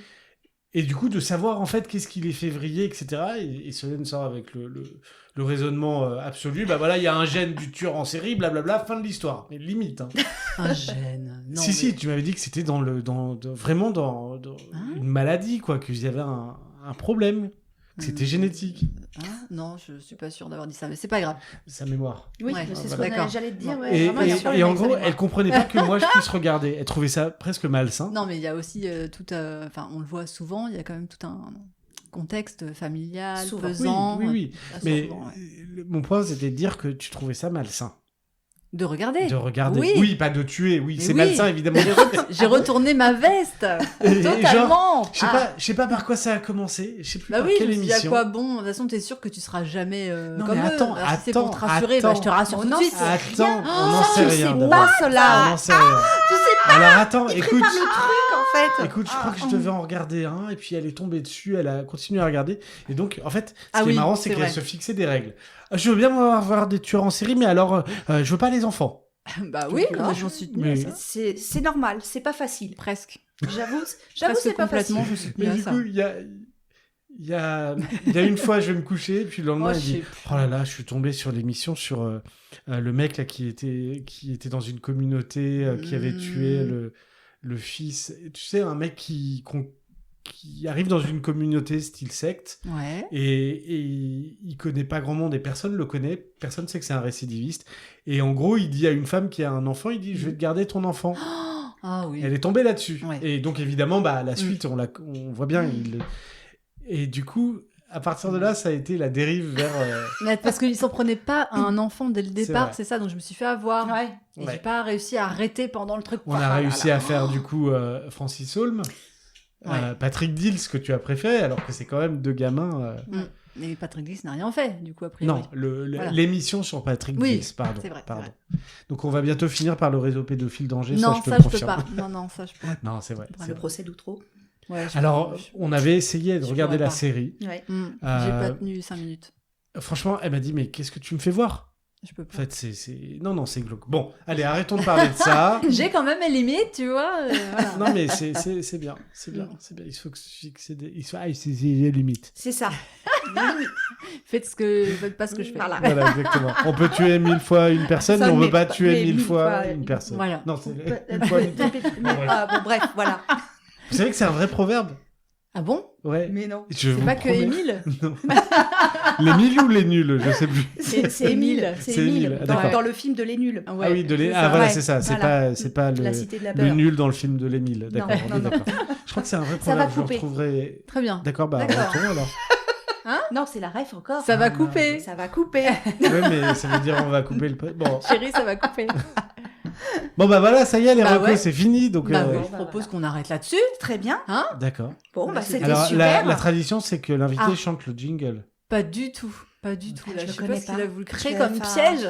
Et du coup, de savoir en fait qu'est-ce qu'il est février, etc. Et Solène sort avec le raisonnement absolu. Bah voilà, il y a un gène du tueur en série, blablabla, fin de l'histoire. Mais limite. Hein. Un gène. Non, si, mais- tu m'avais dit que c'était vraiment dans Hein une maladie, quoi, qu'il y avait un problème, que c'était génétique, Hein non, je suis pas sûre d'avoir dit ça, mais c'est pas grave. sa mémoire. Oui, Ouais, c'est ce d'accord. que j'allais te dire. Bon. Ouais, Et, vraiment, il y a un problème et en avec sa gros, mémoire. elle comprenait pas que moi je puisse regarder. Elle trouvait ça presque malsain. Non, mais il y a aussi enfin, on le voit souvent, il y a quand même tout un contexte familial, Souvent. pesant. Oui. Assez Mais souvent, ouais. mon point, c'était de dire que tu trouvais ça malsain. De regarder. De regarder. Oui. Oui, pas de tuer. Oui, Mais c'est oui. malsain, évidemment. J'ai retourné ma veste. Et genre, Totalement. Je sais Ah. pas, je sais pas par quoi ça a commencé. Je sais plus Bah par oui, je quelle me suis dit à émission. quoi bon. De toute façon, t'es sûr que tu seras jamais Non, comme mais eux. attends, Alors, si c'est pour te attends, rassurer, bah, je te attends. rassure tout de On en suite. sait Attends, rien. on n'en sait tu rien. sais d'abord. pas On cela. n'en sait rien. Tu sais pas. Alors attends, Il écoute. prépare le truc en fait. Écoute, je crois que je devais en regarder un, et puis elle est tombée dessus, elle a continué à regarder. Et donc, en fait, ce Ah qui est oui, marrant, c'est c'est qu'elle vrai. se fixait des règles. Je veux bien voir des tueurs en série, mais alors, je veux pas les enfants. Bah oui, Ah. j'en suis tenue Mais- à ça. C'est normal, c'est pas facile. Presque. J'avoue, Presque c'est pas facile. complètement, je suis tenue Mais à du ça. coup, il y a une fois, je vais me coucher, et puis le lendemain, Oh, elle je dit sais plus. oh là là, je suis tombé sur l'émission sur le mec là qui était dans une communauté qui avait tué le fils. Et tu sais, un mec qui arrive dans une communauté style secte. Ouais. Et il connaît pas grand monde et personne le connaît, personne sait que c'est un récidiviste. Et en gros, il dit à une femme qui a un enfant, il dit je vais te garder ton enfant. Ah oui. Elle est tombée là-dessus. Ouais. Et donc évidemment, bah à la suite, on voit bien. Et du coup, à partir de là, ça a été la dérive vers. Mais parce qu'ils s'en prenaient pas à un enfant dès le départ, vrai. c'est ça, donc je me suis fait avoir. Ouais. Et Ouais. j'ai pas réussi à arrêter pendant le truc. On a réussi à faire du coup Francis Holm, Ouais. Patrick Dills que tu as préféré, alors que c'est quand même 2 gamins. Mais Patrick Dills n'a rien fait, du coup, a priori. Non, Voilà. l'émission sur Patrick Oui, Dills, pardon. c'est vrai, c'est pardon. vrai. Donc on va bientôt finir par le réseau pédophile d'Angers. Non, ça, ça, je je peux peux le pas. confirmer. Non, ça, je peux pas. Non, c'est vrai. Enfin, c'est le vrai. procès d'Outreau. Ouais, Alors, on avait essayé de je regarder pourrais la pas. série. Ouais. J'ai Euh, pas tenu 5 minutes. Franchement, elle m'a dit, mais qu'est-ce que tu me fais voir? Je peux En pas. fait, non, c'est glauque. Bon, allez, arrêtons de parler de ça. J'ai quand même mes limites, tu vois. Voilà. Non, mais c'est bien, c'est bien, c'est bien. Il faut que fixer des... c'est des limites. C'est ça. Faites pas ce que je fais. Voilà. Voilà, exactement. On peut tuer 1000 fois une personne, mais on ne peut pas tuer mais 1000 mille fois fois une personne. Voilà. Non, c'est une fois une... Bref, voilà. Vous savez que c'est un vrai proverbe? Ah bon? Ouais. Mais non. Je C'est vous pas que promets. Émile? Non. Les nuls ou les nuls? Je sais plus. C'est Émile. C'est C'est Émile, Émile. d'accord. Dans le film de Les Nuls. Ah oui, c'est ah ça. voilà, Ouais, c'est ça. C'est voilà. pas La le, cité de la le peur. nul dans le film de l'Émile. D'accord, Non, on est non, non. d'accord. Je crois que c'est un vrai Ça va proverbe. Je le couper. retrouverai. Très bien. D'accord, bah D'accord. retournons alors. Non, c'est la ref encore. Ça va Ah, couper. Ça va couper. Oui, mais ça veut dire on va couper le. Bon, Chérie, ça va couper. Bon, bah voilà, ça y est, les Bah recos, ouais. c'est fini. Donc, Bah euh, oui, je propose qu'on arrête là-dessus. Très bien. Hein? D'accord. Bon, bah, c'était Alors, super. la tradition, c'est que l'invité Ah. chante le jingle. Pas du tout. Pas du tout. Ah, Là, je je le sais connais pas ce qu'il pas. a voulu Je créer vais comme faire- piège.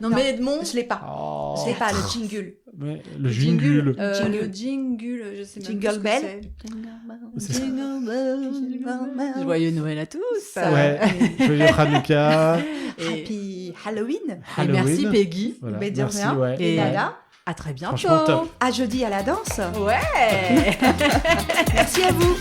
Non, mais Edmond. Je l'ai pas. Oh. Je l'ai pas, le jingle. Ouais, le jingle. Jingle. Le jingle, je sais même Jingle plus ce que bell. C'est ça. Jingle bell. Joyeux Noël à tous. Ouais, joyeux Hanouka. Et, Happy Halloween. et merci Halloween. Peggy. Voilà, Mais de merci, rien. ouais. Et- Et Nada. À très bientôt. Franchement, top. À jeudi à la danse. Ouais. Merci à vous.